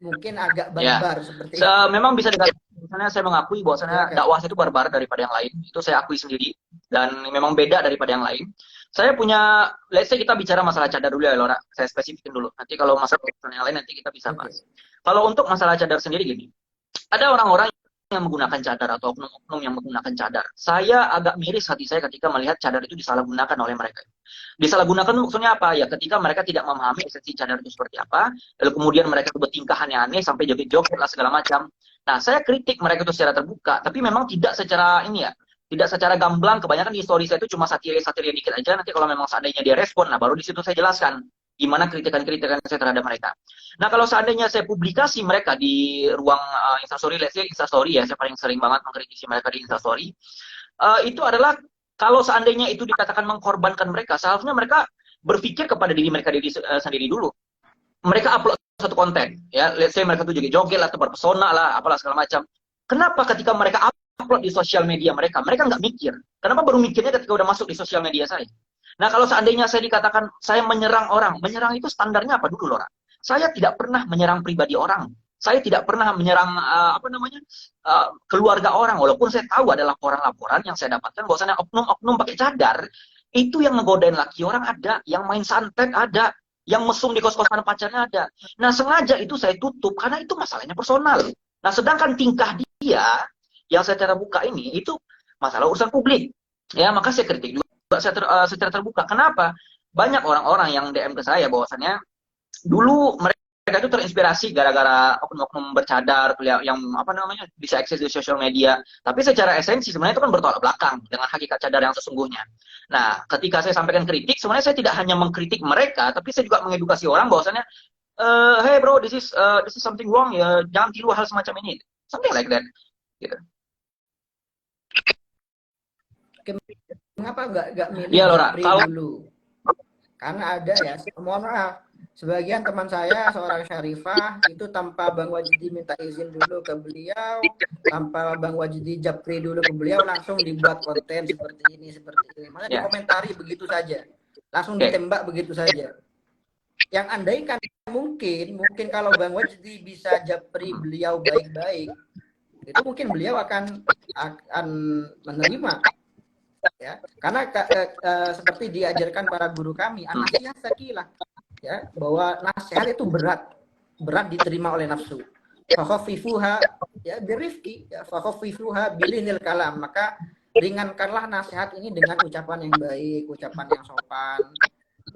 mungkin agak barbar seperti itu. Memang bisa dikatakan, misalnya saya mengakui bahwasanya dakwah itu barbar daripada yang lain. Itu saya akui sendiri dan memang beda daripada yang lain. Saya punya, let's say kita bicara masalah cadar dulu ya Lora. Saya spesifikin dulu. Nanti kalau masalah yang lain nanti kita bisa bahas. Kalau untuk masalah cadar sendiri gini, ada orang-orang yang menggunakan cadar atau oknum-oknum yang menggunakan cadar. Saya agak miris hati saya ketika melihat cadar itu disalahgunakan oleh mereka. Disalahgunakan maksudnya apa? Ya ketika mereka tidak memahami esensi cadar itu seperti apa, lalu kemudian mereka bertingkah aneh-aneh sampai joget-joget lah segala macam. Nah, saya kritik mereka itu secara terbuka, tapi memang tidak secara ini ya, tidak secara gamblang. Kebanyakan di story saya itu cuma satire dikit aja. Nanti kalau memang seandainya dia respon, nah baru di situ saya jelaskan gimana kritikan-kritikan saya terhadap mereka. Nah, kalau seandainya saya publikasi mereka di ruang Instastory, let's say Instastory ya, saya paling sering banget mengkritisi mereka di Instastory, itu adalah kalau seandainya itu dikatakan mengkorbankan mereka, seharusnya mereka berpikir kepada diri mereka sendiri dulu. Mereka upload satu konten, ya, let's say mereka tuh joget-joget atau berpesona lah, apalah segala macam. Kenapa ketika mereka upload di sosial media mereka nggak mikir? Kenapa baru mikirnya ketika udah masuk di sosial media saya? Nah, kalau seandainya saya dikatakan saya menyerang orang, menyerang itu standarnya apa dulu, Lora? Saya tidak pernah menyerang pribadi orang. Saya tidak pernah menyerang keluarga orang, walaupun saya tahu ada laporan-laporan yang saya dapatkan bahwasanya oknum-oknum pakai cadar itu yang ngegodain laki orang ada, yang main santet ada, yang mesum di kos-kosan pacarnya ada. Nah, sengaja itu saya tutup karena itu masalahnya personal. Nah, sedangkan tingkah dia yang secara buka ini itu masalah urusan publik. Ya, maka saya kritik juga secara terbuka. Kenapa? Banyak orang-orang yang DM ke saya bahwasannya dulu mereka itu terinspirasi gara-gara oknum-oknum bercadar yang apa namanya bisa akses di sosial media. Tapi secara esensi sebenarnya itu kan bertolak belakang dengan hakikat cadar yang sesungguhnya. Nah, ketika saya sampaikan kritik, sebenarnya saya tidak hanya mengkritik mereka, tapi saya juga mengedukasi orang bahwasannya, hey bro, this is something wrong ya, jangan tiru hal semacam ini, something like that. Gitu. Mengapa nggak milih ya, Lora, kalau dulu? Karena ada ya, mohon maaf, sebagian teman saya seorang Syarifah itu tanpa Bang Wajdi minta izin dulu ke beliau, tanpa Bang Wajdi japri dulu ke beliau, langsung dibuat konten seperti ini. Malah dikomentari begitu saja, langsung ditembak begitu saja. Yang andaikan mungkin kalau Bang Wajdi bisa japri beliau baik-baik, itu mungkin beliau akan menerima. Ya, karena seperti diajarkan para guru kami, an-nasihat sakilah, ya, bahwa nasihat itu berat diterima oleh nafsu. Fakhaffifuha ya birifqi, ya, fakhaffifuha bilinil kalam, maka ringankanlah nasihat ini dengan ucapan yang baik, ucapan yang sopan,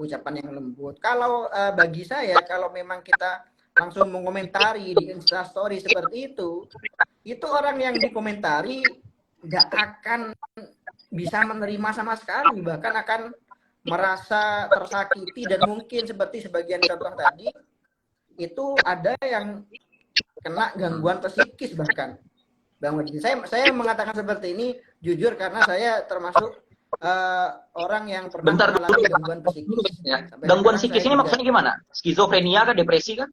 ucapan yang lembut. Kalau bagi saya, kalau memang kita langsung mengomentari di Instastory seperti itu orang yang dikomentari nggak akan bisa menerima sama sekali, bahkan akan merasa tersakiti, dan mungkin seperti sebagian contoh tadi itu ada yang kena gangguan psikis bahkan. Bang Wajdi, saya mengatakan seperti ini jujur karena saya termasuk orang yang pernah mengalami gangguan psikis. Ya. Gangguan psikis ini maksudnya gimana? Skizofrenia kah, depresi kah?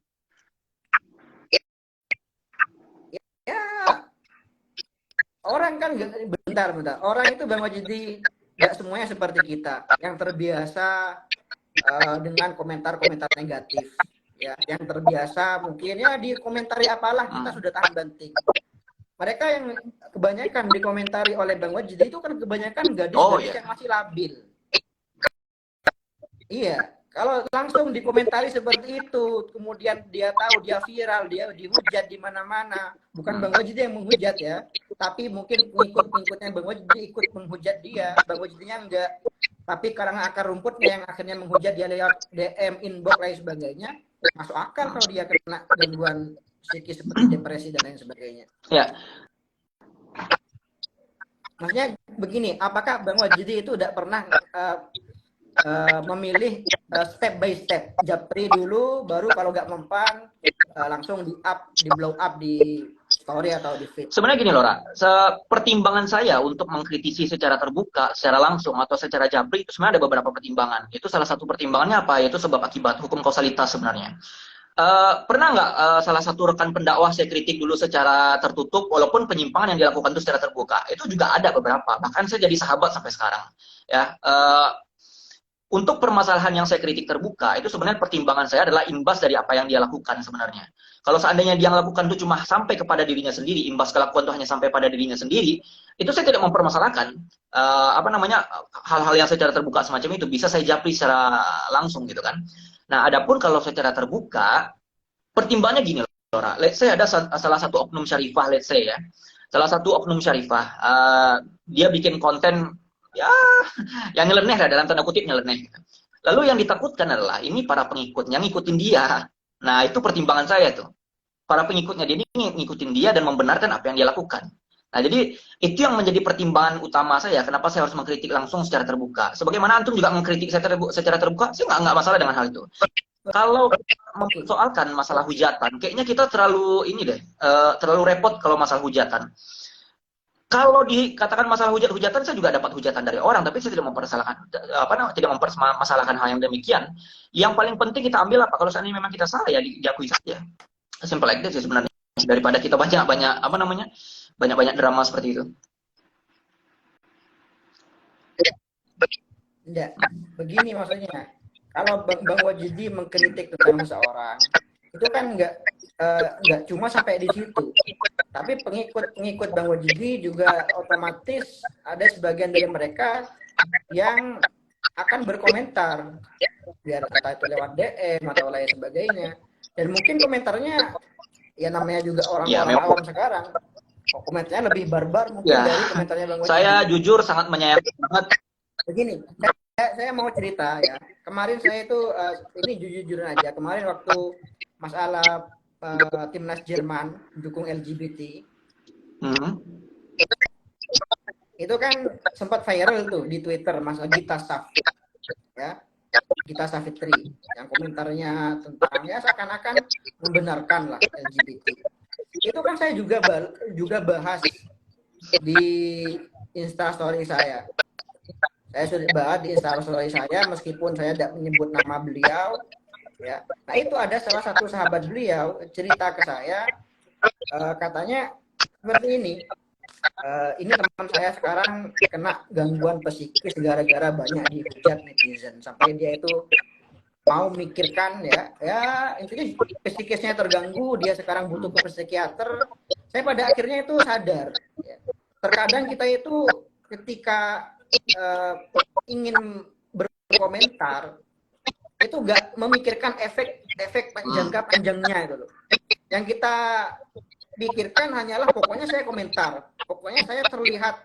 Ya, orang kan bentar. Orang itu Bang Wajdi nggak semuanya seperti kita yang terbiasa dengan komentar-komentar negatif. Ya, yang terbiasa mungkin ya dikomentari apalah kita sudah tahan banting. Mereka yang kebanyakan dikomentari oleh Bang Wajdi itu kan kebanyakan gadis-gadis yang masih labil. Iya, kalau langsung dikomentari seperti itu, kemudian dia tahu dia viral, dia dihujat di mana-mana. Bukan Bang Wajdi yang menghujat ya, tapi mungkin pengikut-pengikutnya Bang Wajdi ikut menghujat dia. Bang Wajdinya enggak, tapi karena akar rumputnya yang akhirnya menghujat dia lewat DM, inbox, lain sebagainya, masuk akal kalau dia kena gangguan psikis seperti depresi dan lain sebagainya. Ya. Maksudnya begini, apakah Bang Wajdi itu tidak pernah memilih step by step, japri dulu, baru kalau nggak mempan langsung di blow up di story atau di feed? Sebenarnya gini Lora, pertimbangan saya untuk mengkritisi secara terbuka, secara langsung atau secara japri itu sebenarnya ada beberapa pertimbangan. Itu salah satu pertimbangannya apa? Yaitu sebab akibat, hukum kausalitas sebenarnya. Pernah nggak salah satu rekan pendakwah saya kritik dulu secara tertutup, walaupun penyimpangan yang dilakukan itu secara terbuka? Itu juga ada beberapa. Bahkan saya jadi sahabat sampai sekarang. Ya. untuk permasalahan yang saya kritik terbuka, itu sebenarnya pertimbangan saya adalah imbas dari apa yang dia lakukan sebenarnya. Kalau seandainya dia lakukan itu cuma sampai kepada dirinya sendiri, imbas kelakuan itu hanya sampai pada dirinya sendiri, itu saya tidak mempermasalahkan hal-hal yang secara terbuka semacam itu bisa saya japri secara langsung gitu kan. Nah, adapun kalau secara terbuka, pertimbangannya gini loh, Laura. Let's say ada salah satu oknum syarifah, let's say ya. Salah satu oknum syarifah, dia bikin konten ya yang nyeleneh lah, dalam tanda kutip nyeleneh. Lalu yang ditakutkan adalah ini para pengikutnya ngikutin dia. Nah, itu pertimbangan saya tuh. Para pengikutnya dia ini ngikutin dia dan membenarkan apa yang dia lakukan. Nah, jadi itu yang menjadi pertimbangan utama saya. Kenapa saya harus mengkritik langsung secara terbuka. Sebagaimana antum juga mengkritik saya secara terbuka, saya nggak masalah dengan hal itu. Kalau mempersoalkan masalah hujatan, kayaknya kita terlalu ini deh, terlalu repot kalau masalah hujatan. Kalau dikatakan masalah hujatan, saya juga dapat hujatan dari orang, tapi saya tidak mempermasalahkan hal yang demikian. Yang paling penting kita ambil apa? Kalau seandainya memang kita salah ya diakui saja. Simple like that sih sebenarnya. Daripada kita banyak drama seperti itu. Enggak, begini maksudnya. Kalau Bang Wajidi mengkritik tentang seseorang, itu kan nggak cuma sampai di situ. Tapi pengikut Bang Wajidi juga otomatis ada sebagian dari mereka yang akan berkomentar, biar kata itu lewat DM atau lain sebagainya. Dan mungkin komentarnya ya namanya juga orang-orang awam sekarang, komentarnya lebih barbar mungkin dari komentarnya Bang Wajidi. Saya jujur sangat menyayangkan banget. Begini, saya mau cerita ya. Kemarin saya itu ini jujur-jujuran aja. Kemarin waktu masalah timnas Jerman dukung LGBT, itu kan sempat viral tuh di Twitter masalah Gita Safitri, ya, Gita Safitri yang komentarnya tentang ya seakan-akan membenarkan lah LGBT. Itu kan saya juga bahas di Instastory saya. Saya sudah bahas di Instastory saya meskipun saya tidak menyebut nama beliau. Ya. Nah itu ada salah satu sahabat beliau cerita ke saya, katanya seperti ini, teman saya sekarang kena gangguan psikis gara-gara banyak dihujat netizen sampai dia itu mau mikirkan ya intinya psikisnya terganggu, dia sekarang butuh ke psikiater. Saya pada akhirnya itu sadar, ya. Terkadang kita itu ketika ingin berkomentar itu nggak memikirkan efek jangka panjangnya itu loh. Yang kita pikirkan hanyalah pokoknya saya komentar, pokoknya saya terlihat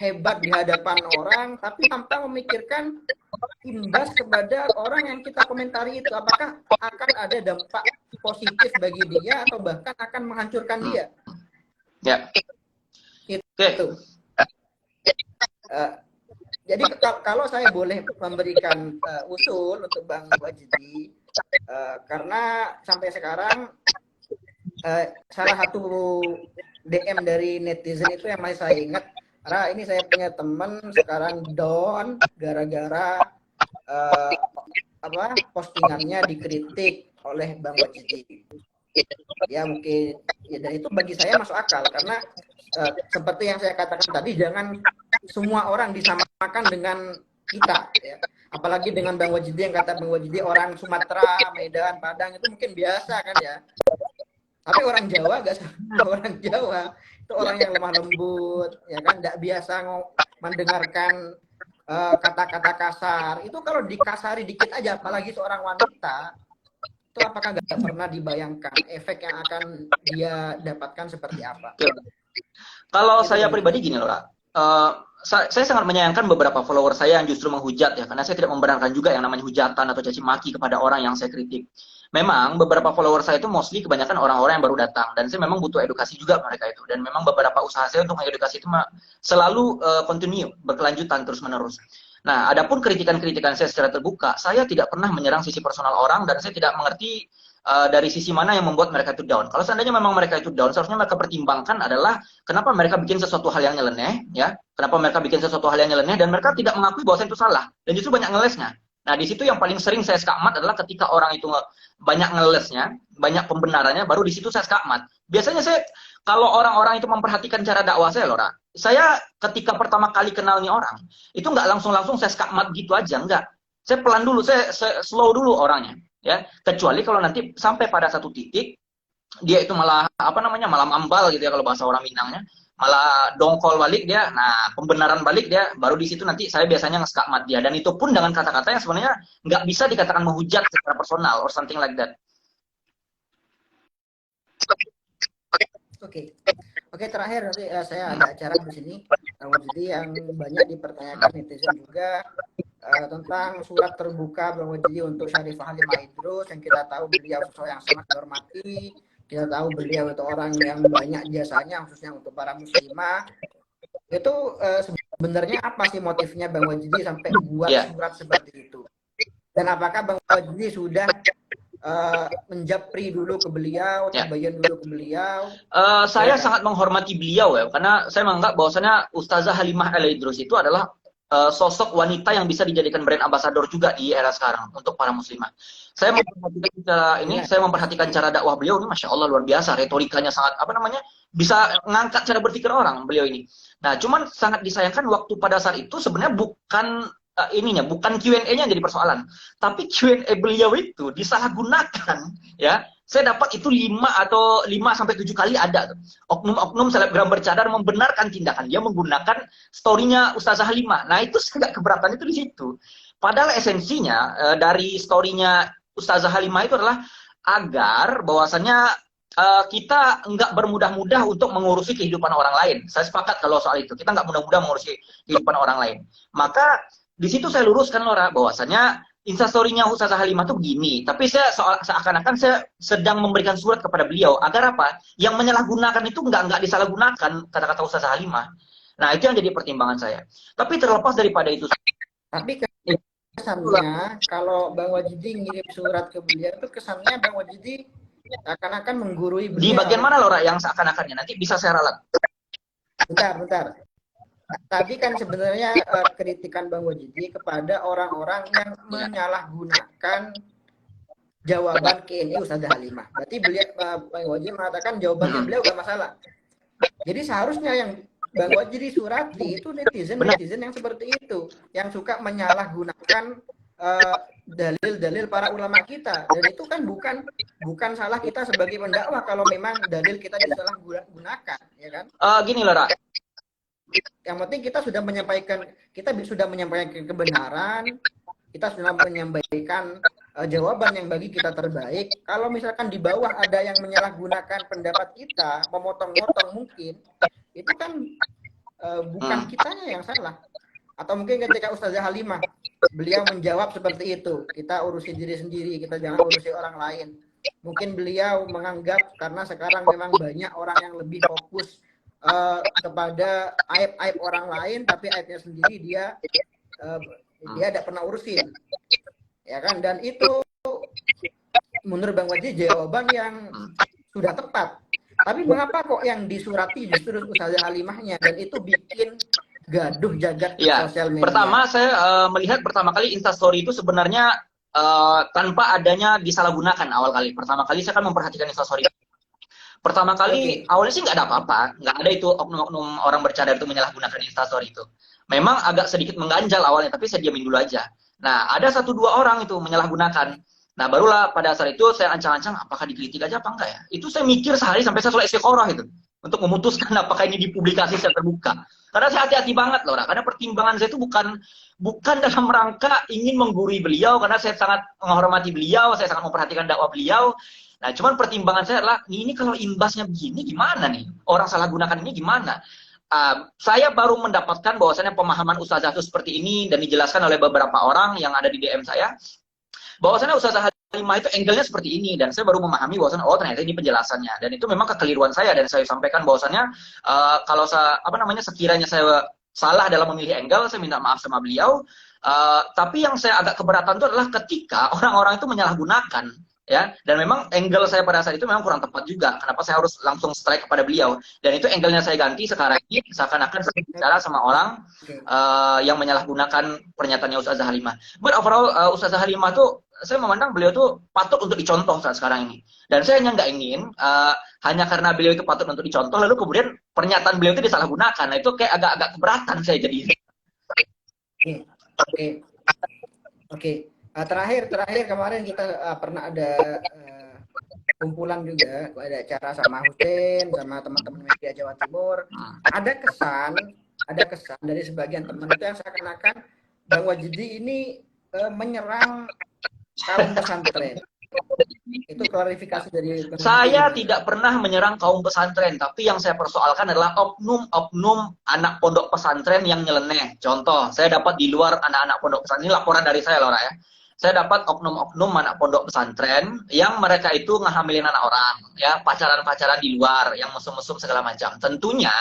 hebat di hadapan orang, tapi tanpa memikirkan imbas kepada orang yang kita komentari itu, apakah akan ada dampak positif bagi dia atau bahkan akan menghancurkan dia. Ya. Itu. Jadi kalau saya boleh memberikan usul untuk Bang Wajidi, karena sampai sekarang salah satu DM dari netizen itu yang masih saya ingat, karena ini saya punya teman sekarang down gara-gara postingannya dikritik oleh Bang Wajidi. Ya mungkin ya, dan itu bagi saya masuk akal karena seperti yang saya katakan tadi, jangan semua orang disamakan dengan kita, ya. Apalagi dengan Bang Wajidi yang kata Bang Wajidi orang Sumatera, Medan, Padang itu mungkin biasa kan ya. Tapi orang Jawa gak sama orang Jawa, itu orang yang lemah lembut, ya kan, tidak biasa mendengarkan kata-kata kasar. Itu kalau dikasari dikit aja, apalagi seorang wanita, itu apakah nggak pernah dibayangkan efek yang akan dia dapatkan seperti apa? Kalau saya pribadi gini loh, saya sangat menyayangkan beberapa follower saya yang justru menghujat ya, karena saya tidak membenarkan juga yang namanya hujatan atau caci maki kepada orang yang saya kritik. Memang beberapa follower saya itu mostly kebanyakan orang-orang yang baru datang, dan saya memang butuh edukasi juga mereka itu, dan memang beberapa usaha saya untuk mengedukasi itu selalu continue, berkelanjutan terus-menerus. Nah, adapun kritikan-kritikan saya secara terbuka, saya tidak pernah menyerang sisi personal orang, dan saya tidak mengerti dari sisi mana yang membuat mereka itu down. Kalau seandainya memang mereka itu down, seharusnya mereka pertimbangkan adalah kenapa mereka bikin sesuatu hal yang nyeleneh, ya, kenapa mereka bikin sesuatu hal yang nyeleneh, dan mereka tidak mengakui bahwa itu salah, dan justru banyak ngelesnya. Nah, di situ yang paling sering saya skakmat adalah ketika orang itu banyak ngelesnya, banyak pembenarannya, baru di situ saya skakmat. Biasanya saya, kalau orang-orang itu memperhatikan cara dakwah saya, Lora, saya ketika pertama kali kenal nih orang, itu nggak langsung saya skakmat gitu aja, enggak. Saya pelan dulu, saya slow dulu orangnya, ya. Kecuali kalau nanti sampai pada satu titik dia itu malah apa namanya malah mambal gitu ya kalau bahasa orang Minangnya, malah dongkol balik dia. Nah, pembenaran balik dia, baru di situ nanti saya biasanya ngeskakmat dia, dan itu pun dengan kata-kata yang sebenarnya nggak bisa dikatakan menghujat secara personal or something like that. Oke, oke, terakhir nanti saya ada acara di sini. Jadi yang banyak dipertanyakan netizen juga tentang surat terbuka Bang Wajidi untuk Syarifah Halimah Idrus, yang kita tahu beliau sosok yang sangat dihormati. Kita tahu beliau itu orang yang banyak jasanya khususnya untuk para muslimah. Itu sebenarnya apa sih motifnya Bang Wajidi sampai buat surat seperti itu? Dan apakah Bang Wajidi sudah menjapri dulu ke beliau, tabayun dulu ke beliau? Saya sangat menghormati beliau ya, karena saya menganggap bahwasanya Ustazah Halimah Al-Idrus itu adalah sosok wanita yang bisa dijadikan brand ambassador juga di era sekarang untuk para muslimah. Saya memperhatikan cara ini, saya memperhatikan cara dakwah beliau ini, masya Allah luar biasa, retorikanya sangat apa namanya bisa ngangkat cara berpikir orang beliau ini. Nah, cuman sangat disayangkan waktu pada saat itu sebenarnya bukan bukan Q&A-nya yang jadi persoalan, tapi Q&A beliau itu disalahgunakan, ya. Saya dapat itu 5 sampai 7 kali ada tuh. Oknum-oknum selebgram bercadar membenarkan tindakan dia menggunakan story-nya Ustazah Halimah. Nah, itu agak keberatan itu di situ. Padahal esensinya dari story-nya Ustazah Halimah itu adalah agar bahwasannya kita nggak bermudah-mudah untuk mengurusi kehidupan orang lain. Saya sepakat kalau soal itu. Kita nggak mudah-mudah mengurusi kehidupan orang lain. Maka di situ saya luruskan Lora bahwasanya instastory-nya Ustazah Halimah tuh begini, tapi saya seakan-akan saya sedang memberikan surat kepada beliau agar apa? Yang menyalahgunakan itu nggak disalahgunakan kata-kata Ustazah Halimah. Nah, itu yang jadi pertimbangan saya. Tapi terlepas daripada itu, tapi kesannya kalau Bang Wajidi ngirim surat ke beliau itu kesannya Bang Wajidi akan menggurui beliau. Di bagian mana Lora yang seakan-akannya? Nanti bisa saya ralat. Bentar. Tadi kan sebenarnya kritikan Bang Wajidi kepada orang-orang yang menyalahgunakan jawaban Q&A Ustazah Halimah. Berarti beliau Bang Wajidi mengatakan jawabannya beliau gak masalah. Jadi seharusnya yang Bang Wajidi surati itu netizen yang seperti itu, yang suka menyalahgunakan dalil-dalil para ulama kita. Dan itu kan bukan salah kita sebagai pendakwah kalau memang dalil kita disalahgunakan, ya kan? Gini Lora. Yang penting kita sudah menyampaikan kebenaran, kita sudah menyampaikan jawaban yang bagi kita terbaik. Kalau misalkan di bawah ada yang menyalahgunakan pendapat kita, memotong-motong mungkin, itu kan bukan kitanya yang salah. Atau mungkin ketika Ustazah Halimah, beliau menjawab seperti itu, kita urusi diri sendiri, kita jangan urusi orang lain. Mungkin beliau menganggap karena sekarang memang banyak orang yang lebih fokus kepada aib-aib orang lain, tapi aibnya sendiri dia tidak pernah urusin, ya kan? Dan itu menurut Bang Wajidi jawaban yang sudah tepat. Tapi mengapa kok yang disurati justru Ustazah Halimahnya, dan itu bikin gaduh jagat sosial media? Pertama saya melihat pertama kali Instastory itu sebenarnya tanpa adanya disalahgunakan awal kali. Pertama kali saya kan memperhatikan Instastory. Pertama kali awalnya sih nggak ada apa-apa, nggak ada itu oknum-oknum orang bercadar itu menyalahgunakan Instastory itu. Memang agak sedikit mengganjal awalnya, tapi saya diamin dulu aja. Nah, ada 1-2 orang itu menyalahgunakan. Nah, barulah pada saat itu saya ancang-ancang apakah dikritik aja apa enggak ya. Itu saya mikir sehari sampai saya sholat istiqoroh itu untuk memutuskan apakah ini dipublikasi secara terbuka. Karena saya hati-hati banget loh, karena pertimbangan saya itu bukan dalam rangka ingin menggurui beliau, karena saya sangat menghormati beliau, saya sangat memperhatikan dakwah beliau. Nah, cuman pertimbangan saya adalah, ini kalau imbasnya begini gimana nih? Orang salah gunakan ini gimana? Saya baru mendapatkan bahwasannya pemahaman Ustazah itu seperti ini, dan dijelaskan oleh beberapa orang yang ada di DM saya, bahwasannya Ustazah Halimah itu angle-nya seperti ini, dan saya baru memahami bahwasannya, oh ternyata ini penjelasannya. Dan itu memang kekeliruan saya, dan saya sampaikan bahwasannya, kalau sekiranya saya salah dalam memilih angle, saya minta maaf sama beliau. Tapi yang saya agak keberatan itu adalah ketika orang-orang itu menyalahgunakan, ya, dan memang angle saya pada saat itu memang kurang tepat juga. Kenapa saya harus langsung strike kepada beliau? Dan itu angle-nya saya ganti sekarang ini, seakan-akan saya bicara sama orang yang menyalahgunakan pernyataannya Ustazah Halimah. But overall Ustazah Halimah tuh, saya memandang beliau tuh patut untuk dicontoh saat sekarang ini. Dan saya hanya nggak ingin hanya karena beliau itu patut untuk dicontoh, lalu kemudian pernyataan beliau itu disalahgunakan. Nah, itu kayak agak-agak keberatan saya jadi. Oke. Terakhir kemarin kita pernah ada kumpulan juga, ada acara sama Hussein, sama teman-teman media Jawa Timur. Ada kesan dari sebagian teman itu yang seakan-akan Bang Wajidi ini menyerang kaum pesantren. Itu klarifikasi dari Saya tidak pernah menyerang kaum pesantren, tapi yang saya persoalkan adalah oknum-oknum anak pondok pesantren yang nyeleneh. Contoh, saya dapat di luar anak-anak pondok pesantren, ini laporan dari saya, Lora ya. Saya dapat oknum-oknum anak pondok pesantren yang mereka itu ngehamilin anak orang, ya, pacaran-pacaran di luar, yang mesum-mesum segala macam. Tentunya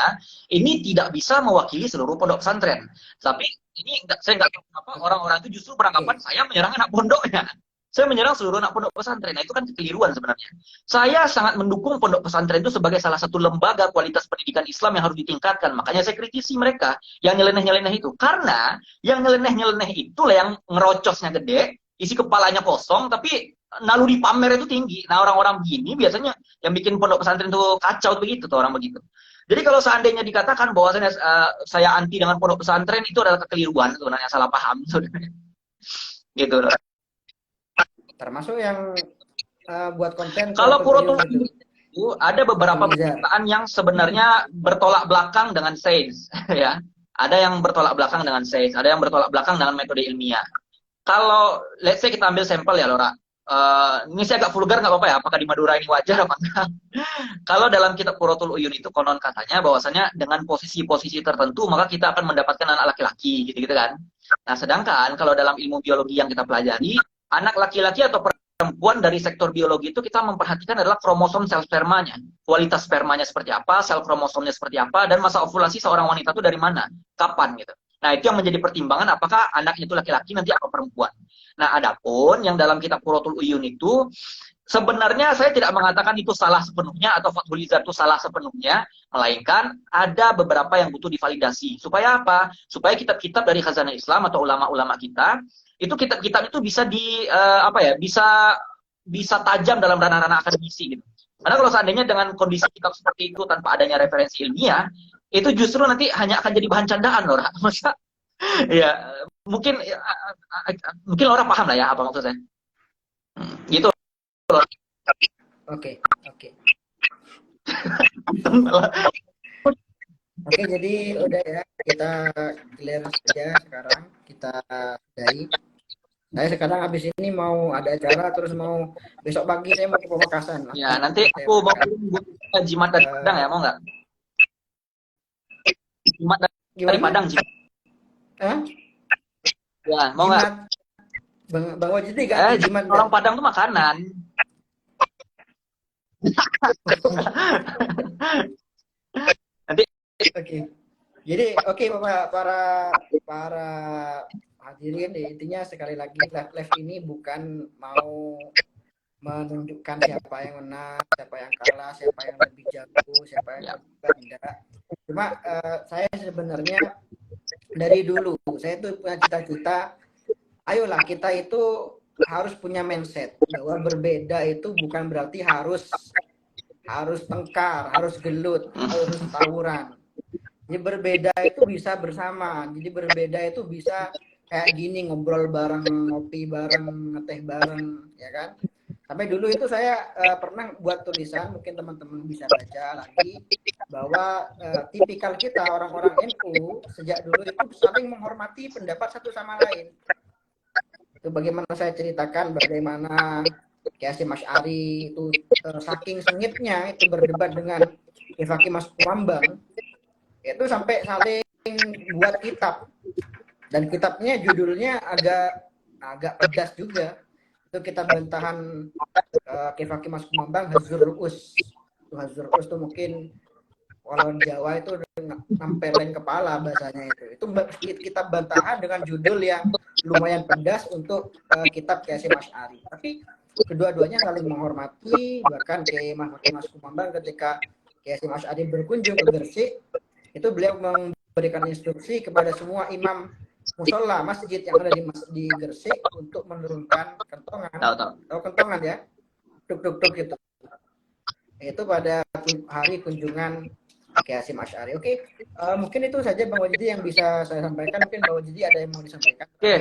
ini tidak bisa mewakili seluruh pondok pesantren. Tapi ini saya nggak tahu kenapa orang-orang itu justru beranggapan saya menyerang anak pondoknya. Saya menyerang seluruh anak pondok pesantren. Nah, itu kan kekeliruan sebenarnya. Saya sangat mendukung pondok pesantren itu sebagai salah satu lembaga kualitas pendidikan Islam yang harus ditingkatkan. Makanya saya kritisi mereka yang nyeleneh-nyeleneh itu. Karena yang nyeleneh-nyeleneh itulah yang ngerocosnya gede, isi kepalanya kosong, tapi naluri pamer itu tinggi. Nah, orang-orang begini biasanya yang bikin pondok pesantren itu kacau begitu tuh, orang begitu. Jadi kalau seandainya dikatakan bahwa saya anti dengan pondok pesantren, itu adalah kekeliruan sebenarnya, salah paham sebenarnya. Gitu loh. Termasuk yang buat konten. Kalau Quratul Uyun itu ada beberapa pernyataan yang sebenarnya bertolak belakang dengan sains, ya. Ada yang bertolak belakang dengan sains, ada yang bertolak belakang dengan metode ilmiah. Kalau let's say kita ambil sampel ya, Lora. Ini saya agak vulgar nggak apa-apa ya, apakah di Madura ini wajar apa enggak? Kalau dalam kitab Quratul Uyun itu konon katanya bahwasanya dengan posisi-posisi tertentu maka kita akan mendapatkan anak laki-laki, gitu-gitu kan. Nah, sedangkan kalau dalam ilmu biologi yang kita pelajari, anak laki-laki atau perempuan dari sektor biologi itu kita memperhatikan adalah kromosom sel spermanya. Kualitas spermanya seperti apa, sel kromosomnya seperti apa, dan masa ovulasi seorang wanita itu dari mana, kapan gitu. Nah, itu yang menjadi pertimbangan apakah anaknya itu laki-laki nanti atau perempuan. Nah, adapun yang dalam kitab Quratul Uyun itu sebenarnya saya tidak mengatakan itu salah sepenuhnya atau Fathul Izar itu salah sepenuhnya, melainkan ada beberapa yang butuh divalidasi. Supaya apa? Supaya kitab-kitab dari khazanah Islam atau ulama-ulama kita itu kitab-kitab itu bisa bisa tajam dalam ranah-ranah akademisi gitu. Karena kalau seandainya dengan kondisi kitab seperti itu tanpa adanya referensi ilmiah, itu justru nanti hanya akan jadi bahan candaan, Lora. Masa ya mungkin mungkin Lora paham lah ya apa maksud saya. Gitu. Oke. Oke, jadi udah ya, kita clear saja sekarang, kita sudahi. Saya sekarang habis ini mau ada acara, terus mau besok pagi saya mau ke Pamekasan. Ya, nanti aku mau jimat dari Padang ya, mau nggak? Jimat dari Padang, jimat. Ya, mau nggak? Bang Wajidi kan jimat. Orang Padang tuh makanan. Nanti. Oke. Jadi Bapak, para hadirin, intinya sekali lagi live ini bukan mau menunjukkan siapa yang menang, siapa yang kalah, siapa yang lebih jago, siapa yang tidak. Cuma saya sebenarnya dari dulu saya tuh punya cita-cita, ayolah kita itu harus punya mindset bahwa berbeda itu bukan berarti harus tengkar, harus gelut, harus tawuran. Jadi berbeda itu bisa bersama. Jadi berbeda itu bisa kayak gini, ngobrol bareng, ngopi bareng, ngeteh bareng, ya kan? Sampai dulu itu saya pernah buat tulisan, mungkin teman-teman bisa baca lagi, bahwa tipikal kita orang-orang NU sejak dulu itu saling menghormati pendapat satu sama lain. Itu bagaimana saya ceritakan bagaimana Kiai Hasyim Asy'ari itu saking sengitnya itu berdebat dengan Kiai Hakim Mas Kumambang, itu sampai saling buat kitab, dan kitabnya judulnya agak pedas juga. Itu kitab bantahan Kiai Hakim Mas Kumambang, Hazur Ru'us. Hazur Ru'us itu mungkin kalau Jawa itu nampelin kepala bahasanya itu. Itu kitab bantahan dengan judul yang lumayan pedas untuk kitab Kiai Hasyim Asy'ari. Tapi kedua-duanya saling menghormati. Bahkan Kiai Mas Kumambang ketika Kiai Hasyim Asy'ari berkunjung ke Gresik, itu beliau memberikan instruksi kepada semua imam musola masjid yang ada di Gresik untuk menurunkan kentongan. Tahu kentongan ya? Tuk gitu. Itu pada hari kunjungan Oke, Hasyim Asy'ari. Oke, mungkin itu saja Bang Wajidi yang bisa saya sampaikan. Mungkin Bang Wajidi ada yang mau disampaikan. Oke,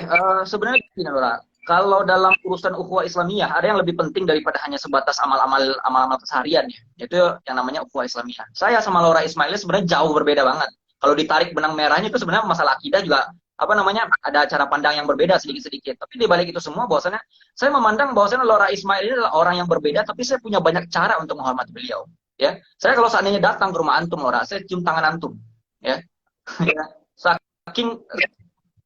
sebenarnya gini Nora. Kalau dalam urusan ukhuwah Islamiyah ada yang lebih penting daripada hanya sebatas amal-amal keseharian ya. Yaitu yang namanya ukhuwah Islamiyah. Saya sama Laura Ismail sebenarnya jauh berbeda banget. Kalau ditarik benang merahnya itu sebenarnya masalah akidah juga apa namanya ada cara pandang yang berbeda sedikit-sedikit. Tapi di balik itu semua bahwasannya saya memandang bahwasannya Laura Ismail ini adalah orang yang berbeda tapi saya punya banyak cara untuk menghormati beliau. Ya, saya kalau seandainya datang ke rumah antum Laura, saya cium tangan antum. Ya, ya. Saking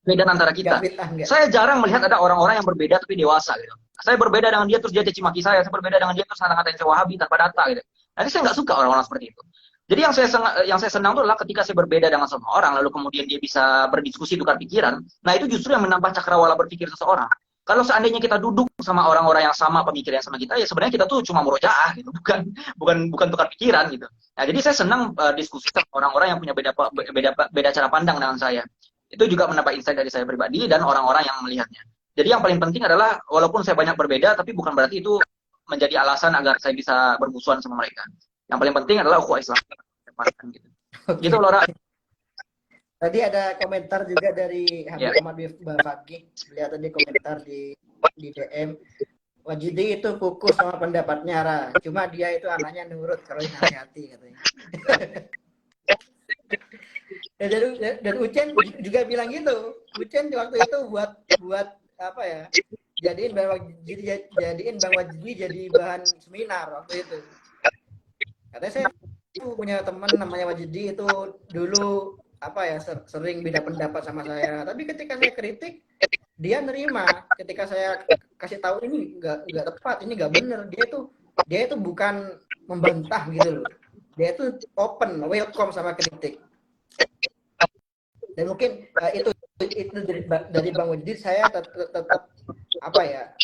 beda antara kita. Saya jarang melihat ada orang-orang yang berbeda tapi dewasa gitu. Saya berbeda dengan dia terus dia caci maki saya berbeda dengan dia terus ngatain saya Wahabi tanpa data gitu. Nanti saya nggak suka orang-orang seperti itu. Jadi yang saya senang itu adalah ketika saya berbeda dengan seseorang lalu kemudian dia bisa berdiskusi tukar pikiran. Nah, itu justru yang menambah cakrawala berpikir seseorang. Kalau seandainya kita duduk sama orang-orang yang sama pemikiran sama kita, ya sebenarnya kita tuh cuma murojaah gitu, bukan tukar pikiran gitu. Nah, jadi saya senang diskusi sama orang-orang yang punya beda cara pandang dengan saya. Itu juga menambah insight dari saya pribadi dan orang-orang yang melihatnya. Jadi yang paling penting adalah walaupun saya banyak berbeda, tapi bukan berarti itu menjadi alasan agar saya bisa bermusuhan sama mereka. Yang paling penting adalah ukhuwah Islam. Gitu. Okay. Gitu Laura. Tadi ada komentar juga dari Habib Ahmad Bafaki. Beliau tadi komentar di DM. Wajidi itu kukus sama pendapatnya, Ra. Cuma dia itu anaknya nurut kalau dinasihati katanya. Dan Ucen juga bilang gitu. Ucen waktu itu buat apa ya? Jadiin Bang Wajidi jadi bahan seminar waktu itu. Katanya saya punya teman namanya Wajidi itu dulu apa ya sering beda pendapat sama saya. Tapi ketika saya kritik dia nerima. Ketika saya kasih tahu ini nggak tepat, ini nggak benar, dia itu bukan membantah gitu loh. Dia itu open, welcome sama kritik. Dan mungkin itu dari Bang Wajid saya tetap apa ya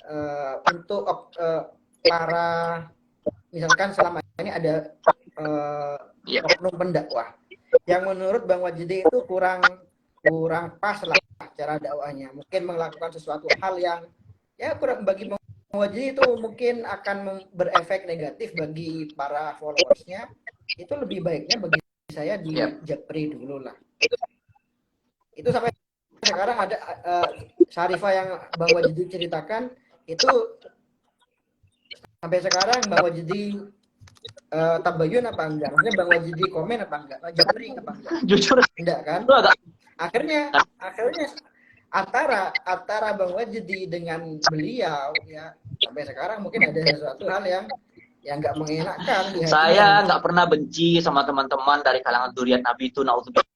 untuk para misalkan selama ini ada oknum pendakwah yang menurut Bang Wajidi itu kurang pas lah cara dakwahnya, mungkin melakukan sesuatu hal yang ya kurang bagi Bang Wajidi itu mungkin akan berefek negatif bagi para followersnya, itu lebih baiknya bagi saya di japri dulu lah. Itu sampai sekarang ada Syarifah yang Bang Wajidi ceritakan itu sampai sekarang Bang Wajidi tabayun apa enggak? Maksudnya Bang Wajidi komen apa enggak? Japri apa enggak? Jujur enggak kan? Akhirnya antara Bang Wajidi dengan beliau ya sampai sekarang mungkin ada sesuatu hal yang nggak mengenakan. Saya nggak pernah benci sama teman-teman dari kalangan dzurriyyat Nabi itu, naudzubillah.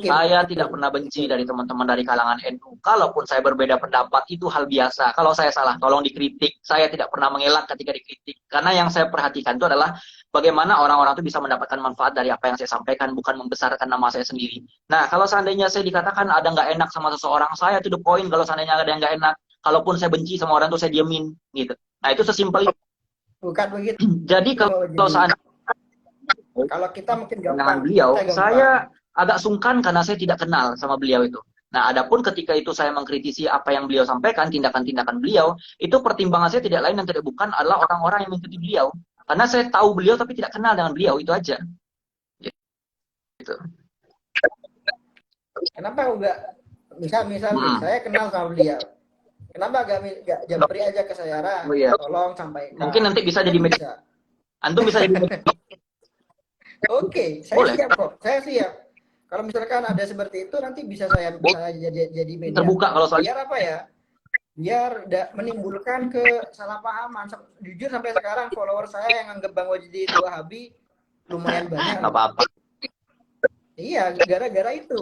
Saya tidak pernah benci dari teman-teman dari kalangan NU. Kalaupun saya berbeda pendapat itu hal biasa. Kalau saya salah, tolong dikritik. Saya tidak pernah mengelak ketika dikritik. Karena yang saya perhatikan itu adalah bagaimana orang-orang itu bisa mendapatkan manfaat dari apa yang saya sampaikan, bukan membesarkan nama saya sendiri. Nah, kalau seandainya saya dikatakan ada nggak enak sama seseorang, saya to the point. Kalau seandainya ada yang nggak enak, kalaupun saya benci sama orang itu saya diemin, gitu. Nah, itu sesimpel itu. Bukan begitu. Jadi kalau seandainya kita mungkin dengan beliau, saya agak sungkan karena saya tidak kenal sama beliau itu. Nah, adapun ketika itu saya mengkritisi apa yang beliau sampaikan, tindakan-tindakan beliau, itu pertimbangan saya tidak lain dan tidak bukan adalah orang-orang yang mengikuti beliau. Karena saya tahu beliau tapi tidak kenal dengan beliau, itu aja. Gitu. Kenapa enggak misal saya kenal sama beliau. Kenapa enggak japri aja ke saya, Ra? Oh, iya. Tolong sampaikan. Mungkin nanti bisa jadi media. Antum bisa jadi media. Oke, saya siap kok. Saya siap. Kalau misalkan ada seperti itu nanti bisa saya jadi media. Terbuka kalau soal biar apa ya? Biar menimbulkan kesalahpahaman. Jujur sampai sekarang follower saya yang anggap Bang Wajidi itu Wahabi lumayan banyak. Enggak apa-apa. Iya, gara-gara itu.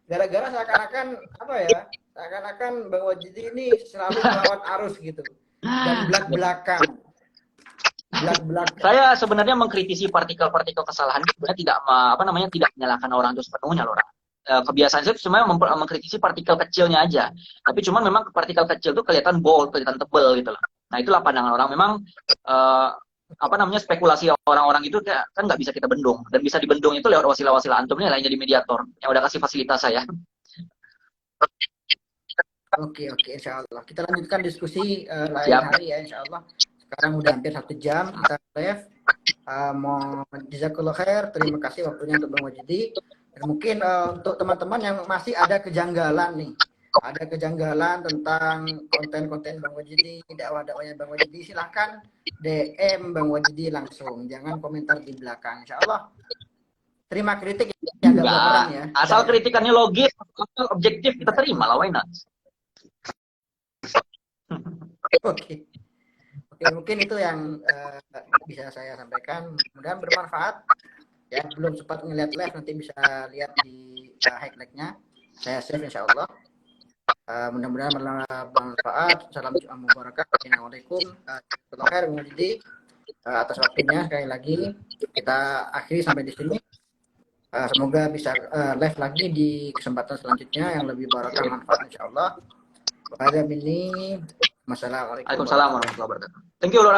Gara-gara seakan-akan apa ya? Seakan-akan Bang Wajidi ini selalu melawan arus gitu. Dan belak-belakan. Saya sebenarnya mengkritisi partikel-partikel kesalahan itu sebenarnya tidak menyalahkan orang itu sepenuhnya loh. Kebiasaan saya cuma mengkritisi partikel kecilnya aja. Tapi cuman memang partikel kecil itu kelihatan bold, kelihatan tebel gitu loh. Nah, itulah pandangan orang. Memang spekulasi orang-orang itu kan nggak bisa kita bendung, dan bisa dibendung itu lewat wasilah-wasilah antum nih, lain jadi mediator yang udah kasih fasilitas saya. Oke, insya Allah kita lanjutkan diskusi lain hari ya, insya Allah. Sekarang udah hampir 1 jam kita live. Mau jazakallah khair, terima kasih waktunya untuk Bang Wajidi. Dan mungkin untuk teman-teman yang masih ada kejanggalan nih, ada kejanggalan tentang konten-konten Bang Wajidi, dakwah-dakwahnya Bang Wajidi, silahkan DM Bang Wajidi langsung, jangan komentar di belakang. Insya Allah terima kritik yang agak baperan Enggak. ya. Asal kritikannya logis, asal objektif, kita terima lah, why not? Oke. Oke, mungkin itu yang bisa saya sampaikan. Mudah-mudahan bermanfaat. Ya, belum sempat ngeliat live, nanti bisa lihat di highlight-nya. Saya save insya Allah. Mudah-mudahan bermanfaat. Salam Jumat Mubarak. Assalamualaikum warahmatullahi wabarakatuh. Atas waktunya sekali lagi kita akhiri sampai di sini. Semoga bisa live lagi di kesempatan selanjutnya yang lebih barakah manfaat insya Allah. Pada ini, wassalamualaikum Waalaikumsalam warahmatullahi wabarakatuh. Thank you, Lora.